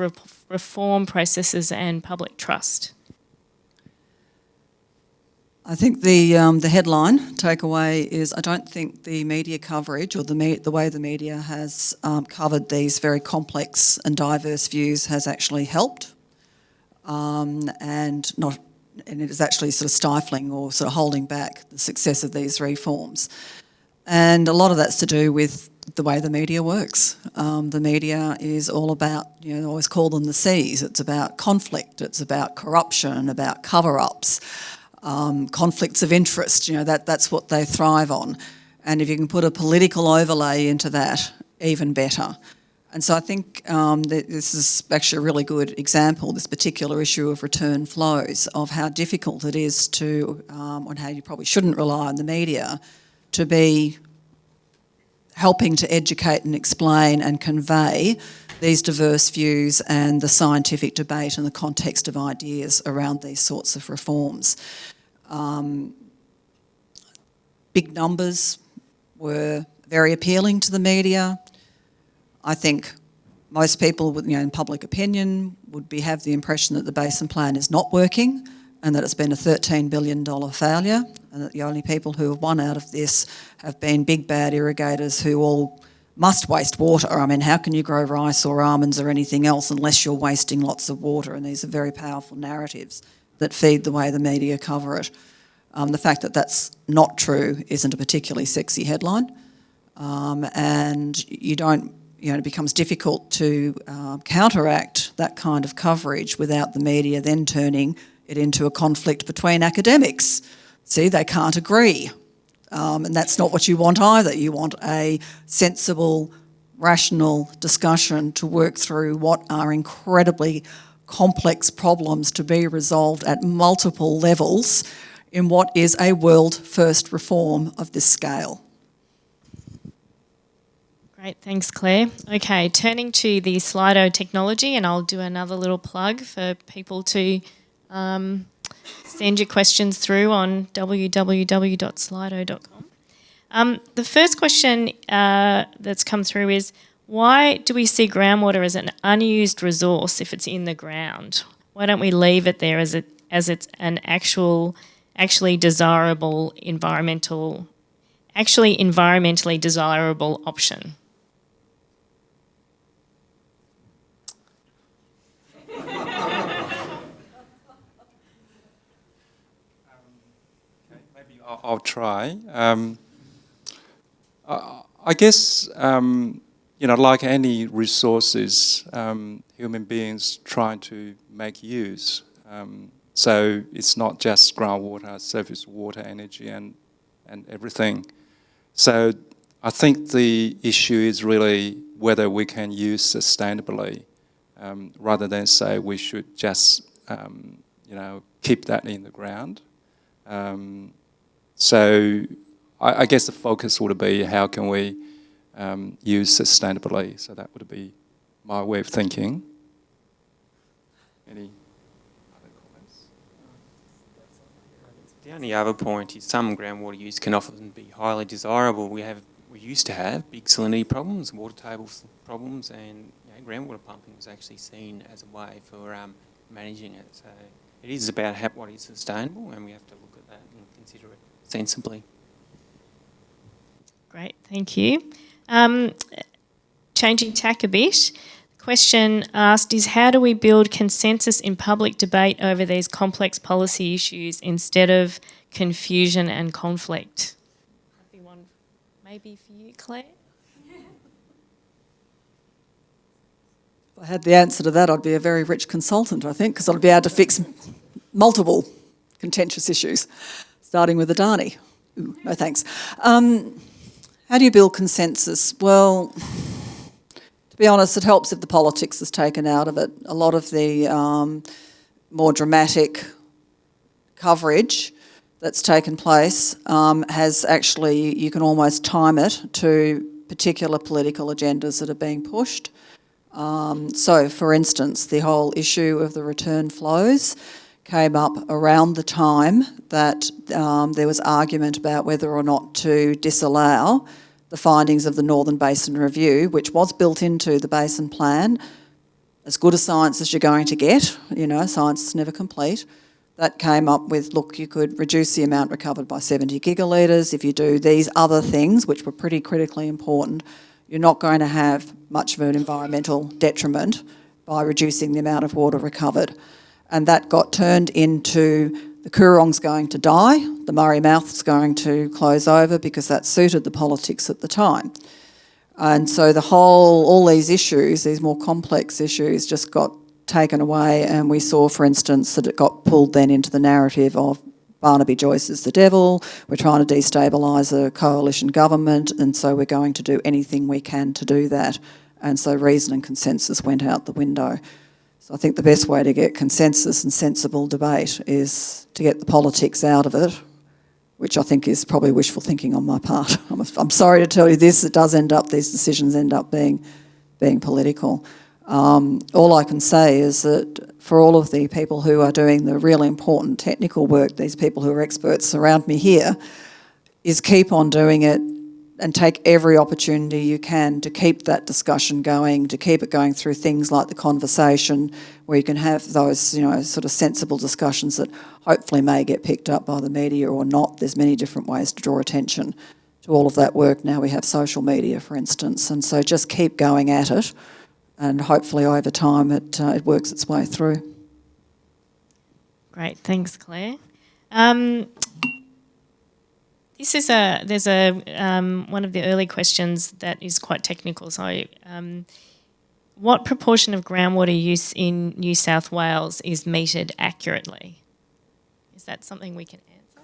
reform processes and public trust. I think the headline takeaway is I don't think the media coverage or the way the media has covered these very complex and diverse views has actually helped, and it is actually sort of stifling or sort of holding back the success of these reforms. And a lot of that's to do with the way the media works. The media is all about, I always call them the C's. It's about conflict, it's about corruption, about cover-ups, conflicts of interest, that's what they thrive on. And if you can put a political overlay into that, even better. And so I think this is actually a really good example, this particular issue of return flows, of how difficult it is to, and how you probably shouldn't rely on the media to be helping to educate and explain and convey these diverse views and the scientific debate in the context of ideas around these sorts of reforms. Big numbers were very appealing to the media. I think most people, in public opinion, would have the impression that the Basin Plan is not working and that it's been a $13 billion failure, and that the only people who have won out of this have been big bad irrigators who all must waste water. I mean, how can you grow rice or almonds or anything else unless you're wasting lots of water? And these are very powerful narratives that feed the way the media cover it. The fact that that's not true isn't a particularly sexy headline, and it becomes difficult to counteract that kind of coverage without the media then turning it into a conflict between academics. See, they can't agree. And that's not what you want either. You want a sensible, rational discussion to work through what are incredibly complex problems to be resolved at multiple levels in what is a world-first reform of this scale. Great, thanks Claire. Okay, turning to the Slido technology, and I'll do another little plug for people to send your questions through on www.slido.com. The first question that's come through is, why do we see groundwater as an unused resource if it's in the ground? Why don't we leave it there as it's an actually desirable environmentally desirable option? Maybe I'll try. I guess, like any resources, human beings trying to make use. So it's not just groundwater, surface water, energy and everything. So I think the issue is really whether we can use sustainably rather than say we should just, keep that in the ground. So I guess the focus would be how can we use sustainably. So that would be my way of thinking. Any other comments? The only other point is some groundwater use can often be highly desirable. We used to have big salinity problems, water table problems, and groundwater pumping was actually seen as a way for managing it. So it is about what is sustainable, and we have to look at that and consider it sensibly. Great, thank you. Changing tack a bit, the question asked is, how do we build consensus in public debate over these complex policy issues instead of confusion and conflict? That'd be one maybe for you, Claire? If I had the answer to that, I'd be a very rich consultant, I think, because I'd be able to fix multiple contentious issues, starting with Adani. Ooh, no thanks. How do you build consensus? Well, to be honest, it helps if the politics is taken out of it. A lot of the more dramatic coverage that's taken place has actually, you can almost time it to particular political agendas that are being pushed. So, for instance, the whole issue of the return flows came up around the time that there was argument about whether or not to disallow the findings of the Northern Basin Review, which was built into the Basin Plan. As good a science as you're going to get, science is never complete. That came up with, look, you could reduce the amount recovered by 70 gigalitres. If you do these other things, which were pretty critically important, you're not going to have much of an environmental detriment by reducing the amount of water recovered. And that got turned into the Coorong's going to die, the Murray Mouth's going to close over, because that suited the politics at the time. And so all these issues, these more complex issues, just got taken away, and we saw, for instance, that it got pulled then into the narrative of Barnaby Joyce is the devil, we're trying to destabilise a coalition government, and so we're going to do anything we can to do that. And so reason and consensus went out the window. So I think the best way to get consensus and sensible debate is to get the politics out of it, which I think is probably wishful thinking on my part. I'm sorry to tell you this, these decisions end up being political. All I can say is that for all of the people who are doing the really important technical work, these people who are experts around me here, is keep on doing it and take every opportunity you can to keep that discussion going, to keep it going through things like the conversation, where you can have those, sort of sensible discussions that hopefully may get picked up by the media or not. There's many different ways to draw attention to all of that work. Now we have social media, for instance, and so just keep going at it, and hopefully over time it works its way through. Great, thanks, Claire. There's one of the early questions that is quite technical. So, what proportion of groundwater use in New South Wales is metered accurately? Is that something we can answer?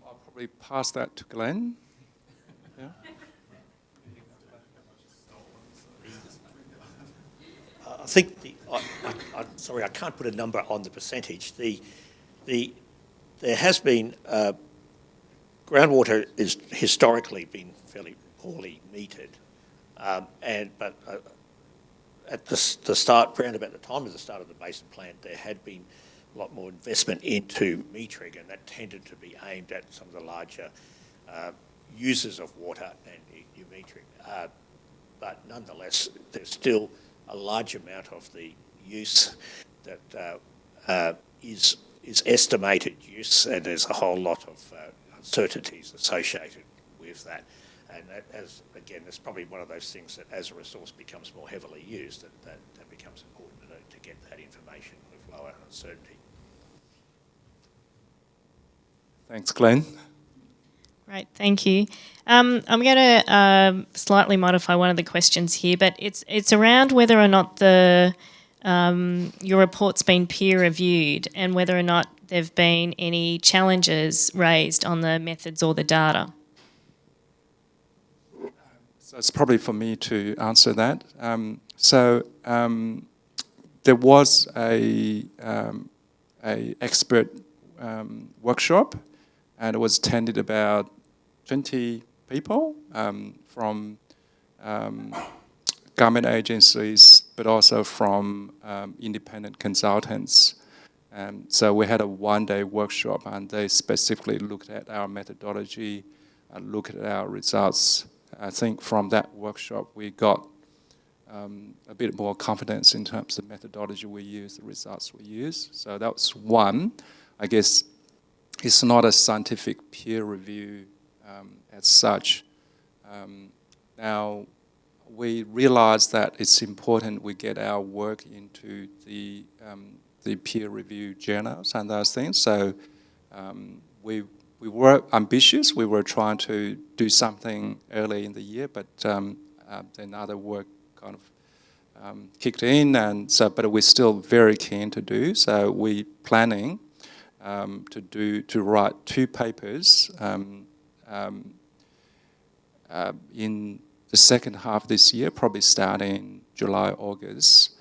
I'll probably pass that to Glenn. Yeah. I think sorry, I can't put a number on the percentage. There has been groundwater is historically been fairly poorly metered, but at the start, around about the time of the start of the Basin Plan, there had been a lot more investment into metering, and that tended to be aimed at some of the larger users of water and your metering. But nonetheless, there's still a large amount of the use that is estimated use, and there's a whole lot of uncertainties associated with that. And that, that's probably one of those things that as a resource becomes more heavily used, that becomes important to get that information with lower uncertainty. Thanks, Glenn. Great, thank you. I'm going to slightly modify one of the questions here, but it's around whether or not your report's been peer reviewed and whether or not there have been any challenges raised on the methods or the data. So it's probably for me to answer that. There was a expert workshop, and it was attended about 20 people from government agencies, but also from independent consultants. So we had a one-day workshop, and they specifically looked at our methodology and looked at our results. I think from that workshop we got a bit more confidence in terms of the methodology we use, the results we use. So that was one. I guess it's not a scientific peer review as such. Now, we realise that it's important we get our work into the peer review journals and those things. So we were ambitious. We were trying to do something early in the year, but then other work kind of kicked in, and so. But we're still very keen to do. So we're planning to write 2 papers in the second half of this year, probably starting July, August.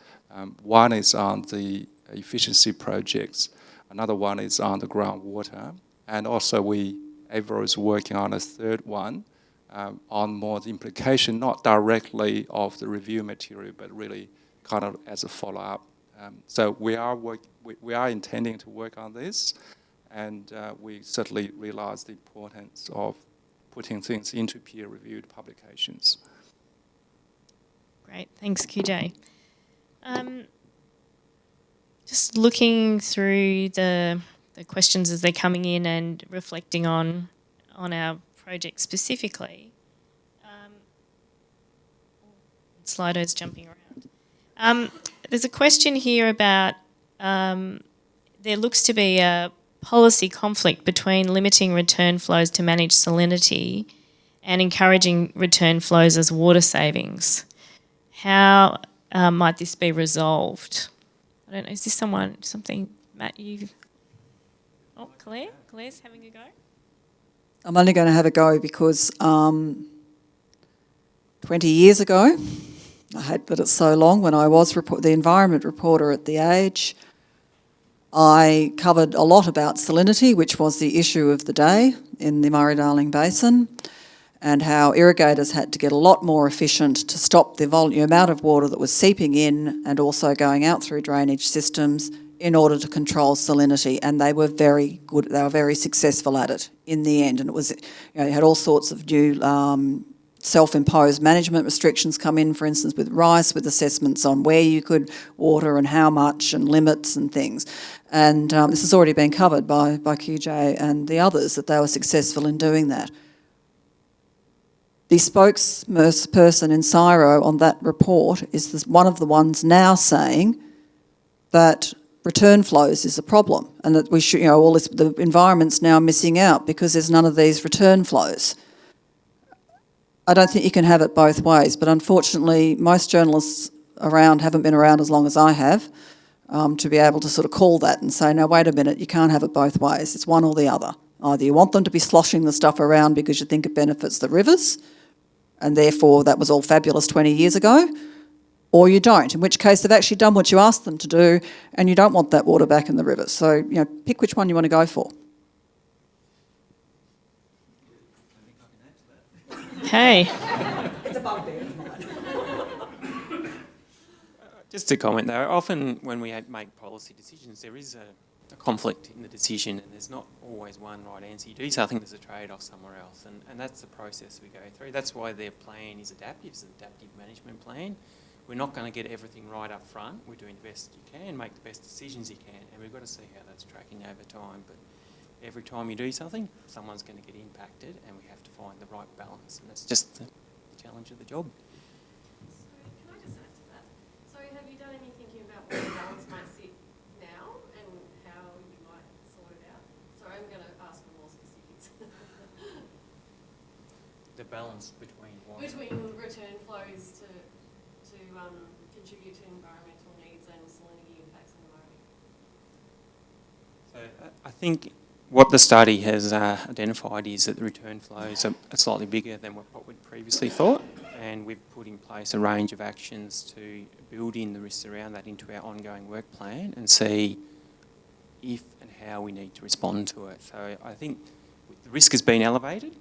One is on the efficiency projects. Another one is on the groundwater. And also Avril is working on a third one on more the implication, not directly of the review material, but really kind of as a follow-up. So we are intending to work on this, and we certainly realise the importance of putting things into peer-reviewed publications. Great, thanks, QJ. Just looking through the questions as they're coming in and reflecting on our project specifically. Slido's jumping around. There's a question here about there looks to be a policy conflict between limiting return flows to manage salinity and encouraging return flows as water savings. How might this be resolved? I don't know, is this something, Matt, you... Oh, Claire's having a go? I'm only going to have a go because 20 years ago, I hate that it's so long, when I was the environment reporter at The Age, I covered a lot about salinity, which was the issue of the day in the Murray-Darling Basin, and how irrigators had to get a lot more efficient to stop the amount of water that was seeping in and also going out through drainage systems in order to control salinity, and they were very good. They were very successful at it in the end, and it was, you had all sorts of new self-imposed management restrictions come in, for instance, with rice, with assessments on where you could water and how much and limits and things. And this has already been covered by QJ and the others, that they were successful in doing that. The spokesperson in CSIRO on that report is one of the ones now saying that return flows is a problem, and that we should, the environment's now missing out because there's none of these return flows. I don't think you can have it both ways, but unfortunately most journalists around haven't been around as long as I have to be able to sort of call that and say, no, wait a minute, you can't have it both ways. It's one or the other. Either you want them to be sloshing the stuff around because you think it benefits the rivers, and therefore that was all fabulous 20 years ago, or you don't, in which case they've actually done what you asked them to do and you don't want that water back in the rivers. So, pick which one you want to go for. Hey. It's a bugbear of mine. Just to comment though, often when we make policy decisions, there is a conflict in the decision, and there's not always one right answer. You do something, there's a trade-off somewhere else, and that's the process we go through. That's why their plan is adaptive. It's an adaptive management plan. We're not going to get everything right up front. We're doing the best you can, make the best decisions you can, and we've got to see how that's tracking over time. But every time you do something, someone's going to get impacted, and we have to find the right balance, and that's just the challenge of the job. So can I just add to that? So have you done any thinking about where the balance might sit now and how you might sort it out? Sorry, I'm going to ask for more specifics. The balance between what? Between return flows to contribute to environmental needs and salinity impacts on the Murray. So I think what the study has identified is that the return flows are slightly bigger than what we'd previously thought, and we've put in place a range of actions to build in the risks around that into our ongoing work plan and see if and how we need to respond to it. So I think the risk has been elevated,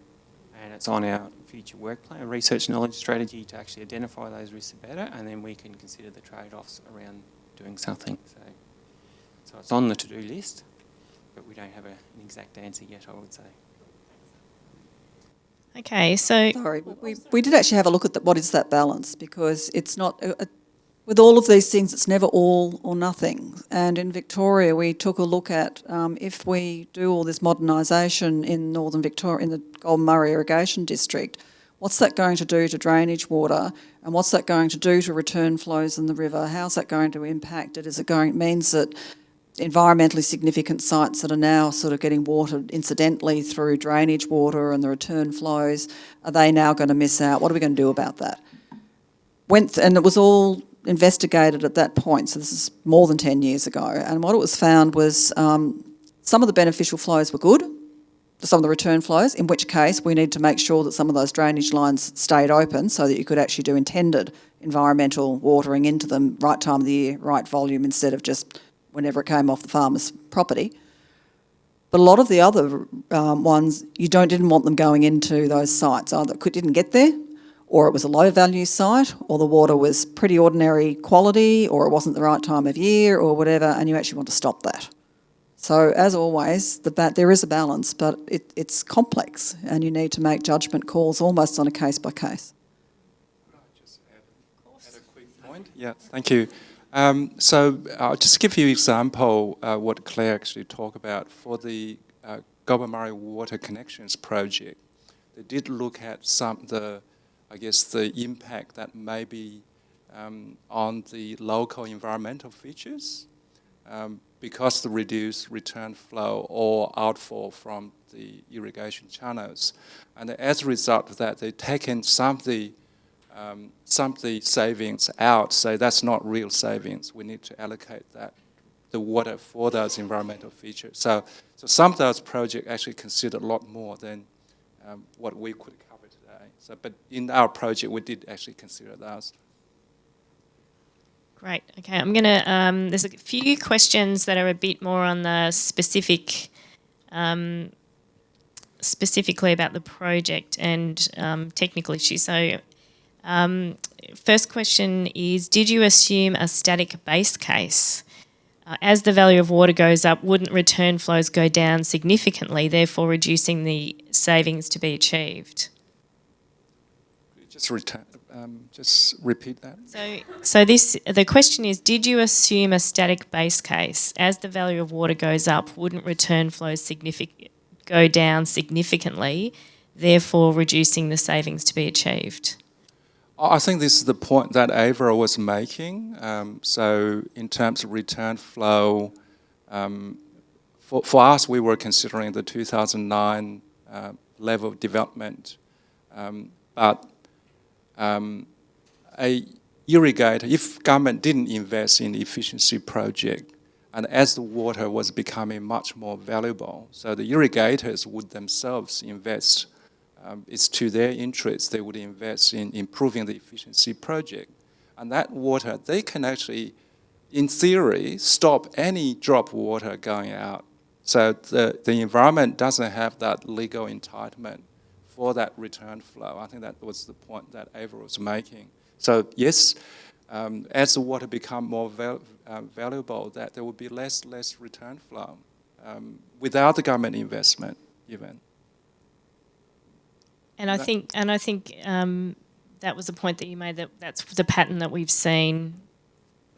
and it's on our future work plan, research knowledge strategy, to actually identify those risks better, and then we can consider the trade-offs around doing something. So it's on the to-do list, but we don't have an exact answer yet, I would say. Okay, so... Sorry, we did actually have a look at what is that balance, because it's not... with all of these things, it's never all or nothing. And in Victoria, we took a look at if we do all this modernisation in northern Victoria, in the Golden Murray Irrigation District, what's that going to do to drainage water, and what's that going to do to return flows in the river? How's that going to impact it? It means that environmentally significant sites that are now sort of getting watered incidentally through drainage water and the return flows, are they now going to miss out? What are we going to do about that? And it was all investigated at that point, so this is more than 10 years ago, and what it was found was some of the beneficial flows were good, some of the return flows, in which case we need to make sure that some of those drainage lines stayed open so that you could actually do intended environmental watering into them right time of the year, right volume, instead of just whenever it came off the farmer's property. But a lot of the other ones, you didn't want them going into those sites. Either didn't get there, or it was a low-value site, or the water was pretty ordinary quality, or it wasn't the right time of year, or whatever, and you actually want to stop that. So, as always, there is a balance, but it's complex, and you need to make judgment calls almost on a case-by-case. Could I just add a quick point? Yeah, thank you. So I'll just give you an example what Claire actually talked about. For the Goulburn-Murray Water Connections project, they did look at the impact that may be on the local environmental features because the reduced return flow or outfall from the irrigation channels. And as a result of that, they've taken some of the savings out, so that's not real savings. We need to allocate the water for those environmental features. So some of those projects actually consider a lot more than what we could cover today. But in our project, we did actually consider those. Great. Okay, I'm going to, there's a few questions that are a bit more on the specifically about the project and technical issues. So first question is, did you assume a static base case? As the value of water goes up, wouldn't return flows go down significantly, therefore reducing the savings to be achieved? Just repeat that. So the question is, did you assume a static base case? As the value of water goes up, wouldn't return flows go down significantly, therefore reducing the savings to be achieved? I think this is the point that Avril was making. So in terms of return flow, for us, we were considering the 2009 level of development. But a irrigator, if government didn't invest in the efficiency project, and as the water was becoming much more valuable, so the irrigators would themselves invest. It's to their interest. They would invest in improving the efficiency project. And that water, they can actually, in theory, stop any drop water going out. So the environment doesn't have that legal entitlement for that return flow. I think that was the point that Avril was making. So yes, as the water become more valuable, that there will be less return flow without the government investment even. And I think that was the point that you made, that's the pattern that we've seen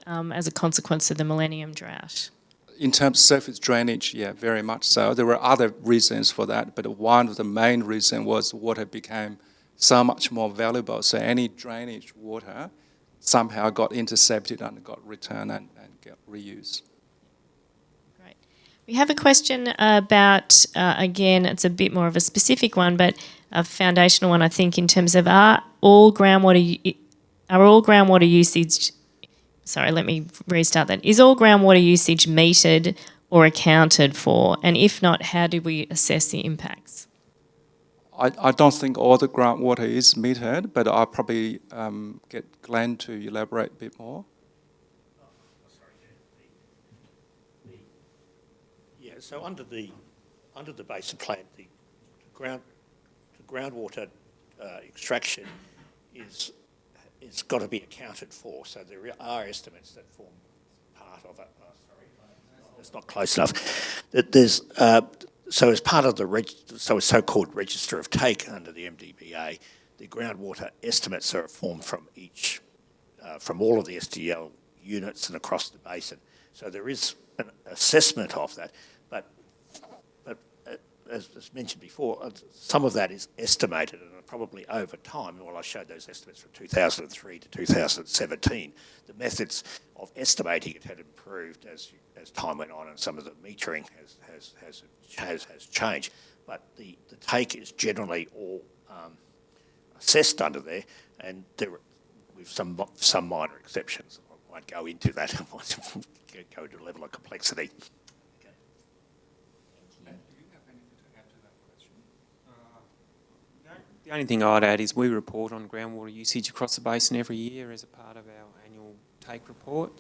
as a consequence of the Millennium Drought. In terms of surface drainage, yeah, very much so. There were other reasons for that, but one of the main reasons was water became so much more valuable. So any drainage water somehow got intercepted and got returned and got reused. Great. We have a question about, again, it's a bit more of a specific one, but a foundational one, I think, in terms of are all groundwater usage... Sorry, let me restart that. Is all groundwater usage metered or accounted for? And if not, how do we assess the impacts? I don't think all the groundwater is metered, but I'll probably get Glenn to elaborate a bit more. Yeah, so under the Basin plan, the groundwater extraction is got to be accounted for. So there are estimates that form part of it. It's not close enough. There's so as part of the so-called register of take under the MDBA, the groundwater estimates are formed from from all of the SDL units and across the basin. So there is an assessment of that, but as mentioned before, some of that is estimated and probably over time. Well, I showed those estimates from 2003 to 2017. The methods of estimating it had improved as time went on, and some of the metering has changed. But the take is generally all assessed under there, and with some minor exceptions. I won't go into that. I won't go to a level of complexity. The only thing I'd add is we report on groundwater usage across the basin every year as a part of our annual take report,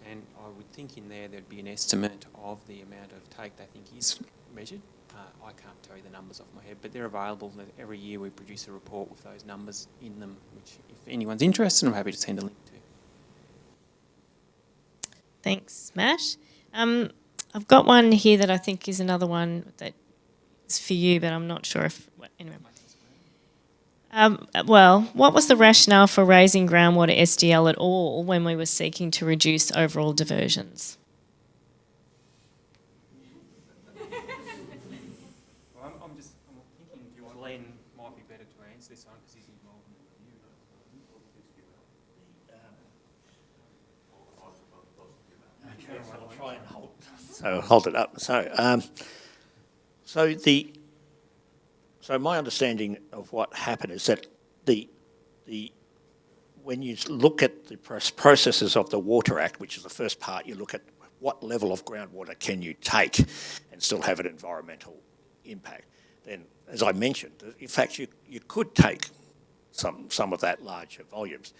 and I would think in there'd be an estimate of the amount of take they think is measured. I can't tell you the numbers off my head, but they're available. Every year we produce a report with those numbers in them, which if anyone's interested, I'm happy to send a link to. Thanks, Matt. I've got one here that I think is another one that is for you, but I'm not sure if... Anyway. Well, what was the rationale for raising groundwater SDL at all when we were seeking to reduce overall diversions? Well, I'm thinking Glenn might be better to answer this one because he's involved in the review. Okay, so I'll try and hold it up. So my understanding of what happened is that when you look at the processes of the Water Act, which is the first part, you look at what level of groundwater can you take and still have an environmental impact. Then, as I mentioned, in fact, you could take some of that larger volumes.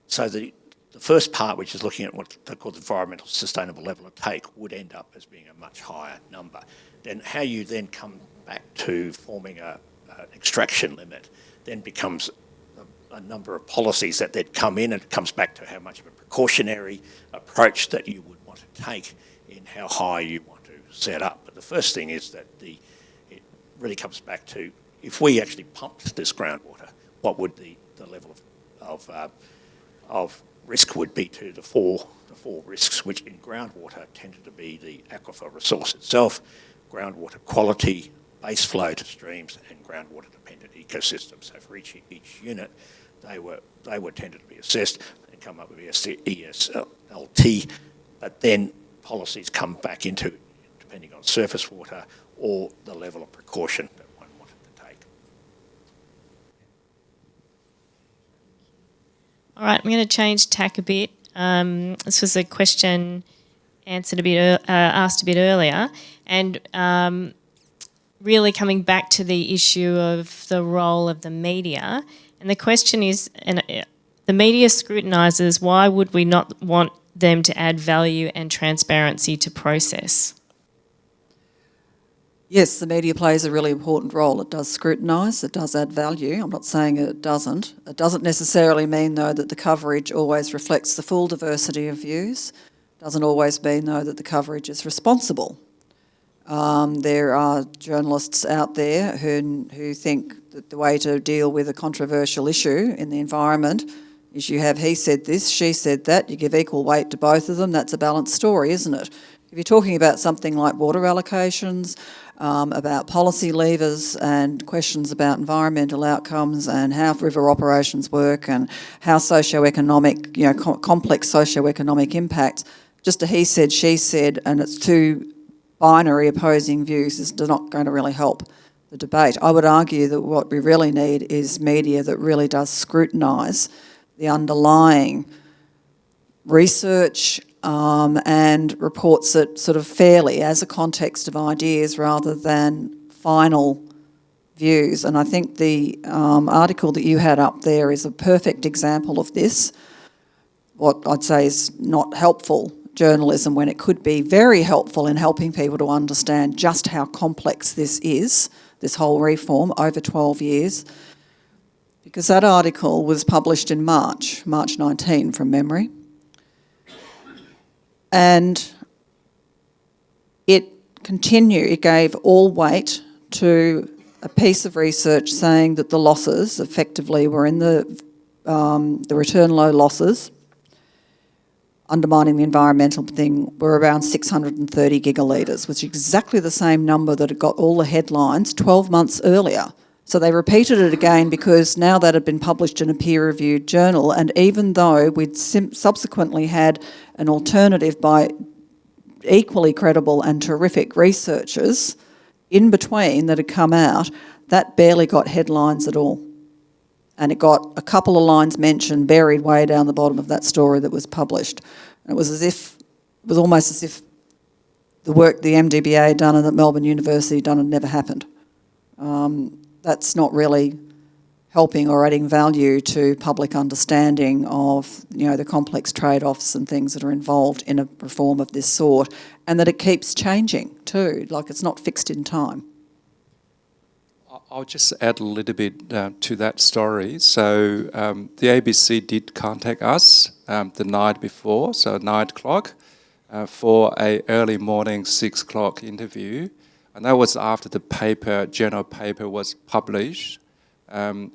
So the first part, which is looking at what they call the environmental sustainable level of take, would end up as being a much higher number. Then how you then come back to forming an extraction limit then becomes a number of policies that then come in, and it comes back to how much of a precautionary approach that you would want to take in how high you want to set up. But the first thing is that it really comes back to, if we actually pumped this groundwater, what would the level of risk would be to the four risks, which in groundwater tended to be the aquifer resource itself, groundwater quality, base flow to streams, and groundwater dependent ecosystems. So for each unit, they were tended to be assessed and come up with ESLT, but then policies come back into, depending on surface water or the level of precaution that one wanted to take. All right, I'm going to change tack a bit. This was a question asked a bit earlier, and really coming back to the issue of the role of the media. And the question is, the media scrutinises, why would we not want them to add value and transparency to process? Yes, the media plays a really important role. It does scrutinise, it does add value. I'm not saying it doesn't. It doesn't necessarily mean, though, that the coverage always reflects the full diversity of views. It doesn't always mean, though, that the coverage is responsible. There are journalists out there who think that the way to deal with a controversial issue in the environment is you have he said this, she said that, you give equal weight to both of them. That's a balanced story, isn't it? If you're talking about something like water allocations, about policy levers and questions about environmental outcomes and how river operations work and how socioeconomic, complex socioeconomic impacts, just a he said, she said, and it's two binary opposing views is not going to really help the debate. I would argue that what we really need is media that really does scrutinise the underlying research and reports it sort of fairly as a context of ideas rather than final views. And I think the article that you had up there is a perfect example of this. What I'd say is not helpful journalism when it could be very helpful in helping people to understand just how complex this is, this whole reform over 12 years. Because that article was published in March 19 from memory. And it gave all weight to a piece of research saying that the losses effectively were in the return low losses, undermining the environmental thing, were around 630 gigalitres, which is exactly the same number that had got all the headlines 12 months earlier. So they repeated it again because now that had been published in a peer-reviewed journal, and even though we'd subsequently had an alternative by equally credible and terrific researchers in between that had come out, that barely got headlines at all. And it got a couple of lines mentioned buried way down the bottom of that story that was published. And it was almost as if the work the MDBA had done and that Melbourne University had done had never happened. That's not really helping or adding value to public understanding of, the complex trade-offs and things that are involved in a reform of this sort, and that it keeps changing too, like it's not fixed in time. I'll just add a little bit to that story. So the ABC did contact us the night before, so 9 o'clock, for a early morning 6 o'clock interview. And that was after the journal paper was published. So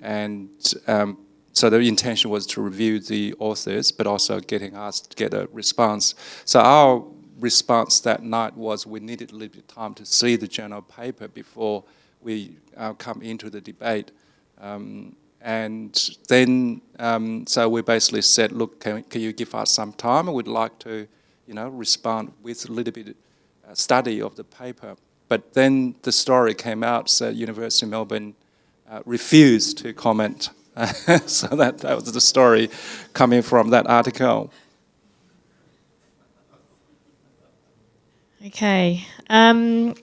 the intention was to review the authors, but also getting us to get a response. So our response that night was we needed a little bit of time to see the journal paper before we come into the debate. And then, so we basically said, look, can you give us some time? We'd like to, respond with a little bit of study of the paper. But then the story came out, so University of Melbourne refused to comment. So that was the story coming from that article. Okay. Coming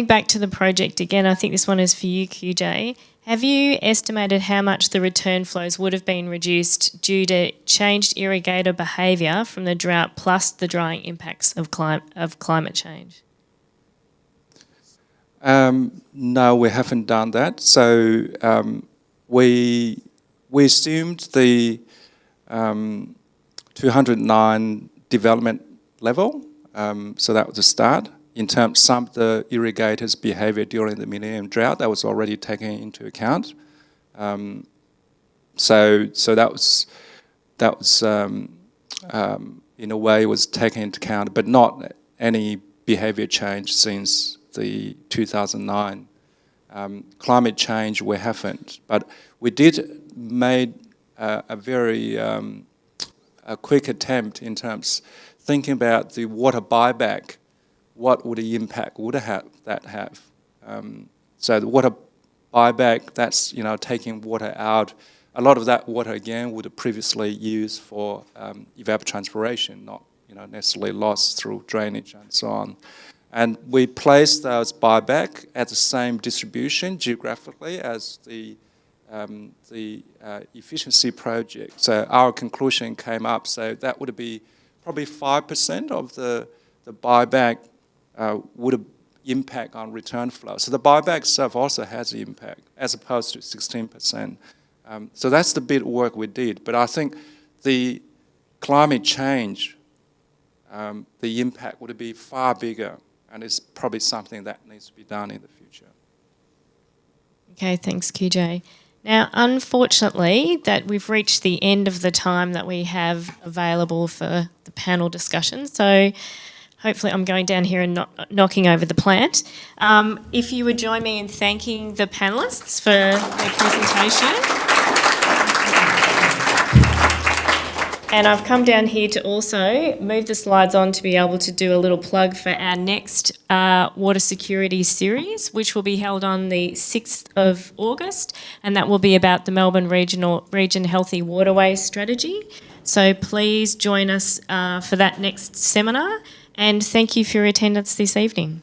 back to the project again, I think this one is for you, QJ. Have you estimated how much the return flows would have been reduced due to changed irrigator behaviour from the drought plus the drying impacts of climate change? No, we haven't done that. So we assumed the 209 development level. So that was the start. In terms of some of the irrigators' behaviour during the millennium drought, that was already taken into account. So that was in a way was taken into account, but not any behaviour change since the 2009. Climate change, we haven't, but we did made a very a quick attempt in terms thinking about the water buyback. What would the impact would that have? So the water buyback, that's taking water out. A lot of that water again would have previously used for evapotranspiration, not necessarily lost through drainage and so on. And we placed those buyback at the same distribution geographically as the efficiency project. So our conclusion came up. So that would be probably 5% of the buyback. Would have impact on return flow. So the buyback itself also has an impact as opposed to 16%. So that's the bit of work we did. But I think the climate change, the impact would be far bigger, and it's probably something that needs to be done in the future. Okay, thanks, QJ. Now, unfortunately, that we've reached the end of the time that we have available for the panel discussion. So hopefully I'm going down here and not knocking over the plant. If you would join me in thanking the panellists for their presentation. And I've come down here to also move the slides on to be able to do a little plug for our next water security series, which will be held on the 6th of August, and that will be about the Melbourne Region Healthy Waterways strategy. So please join us for that next seminar. And thank you for your attendance this evening.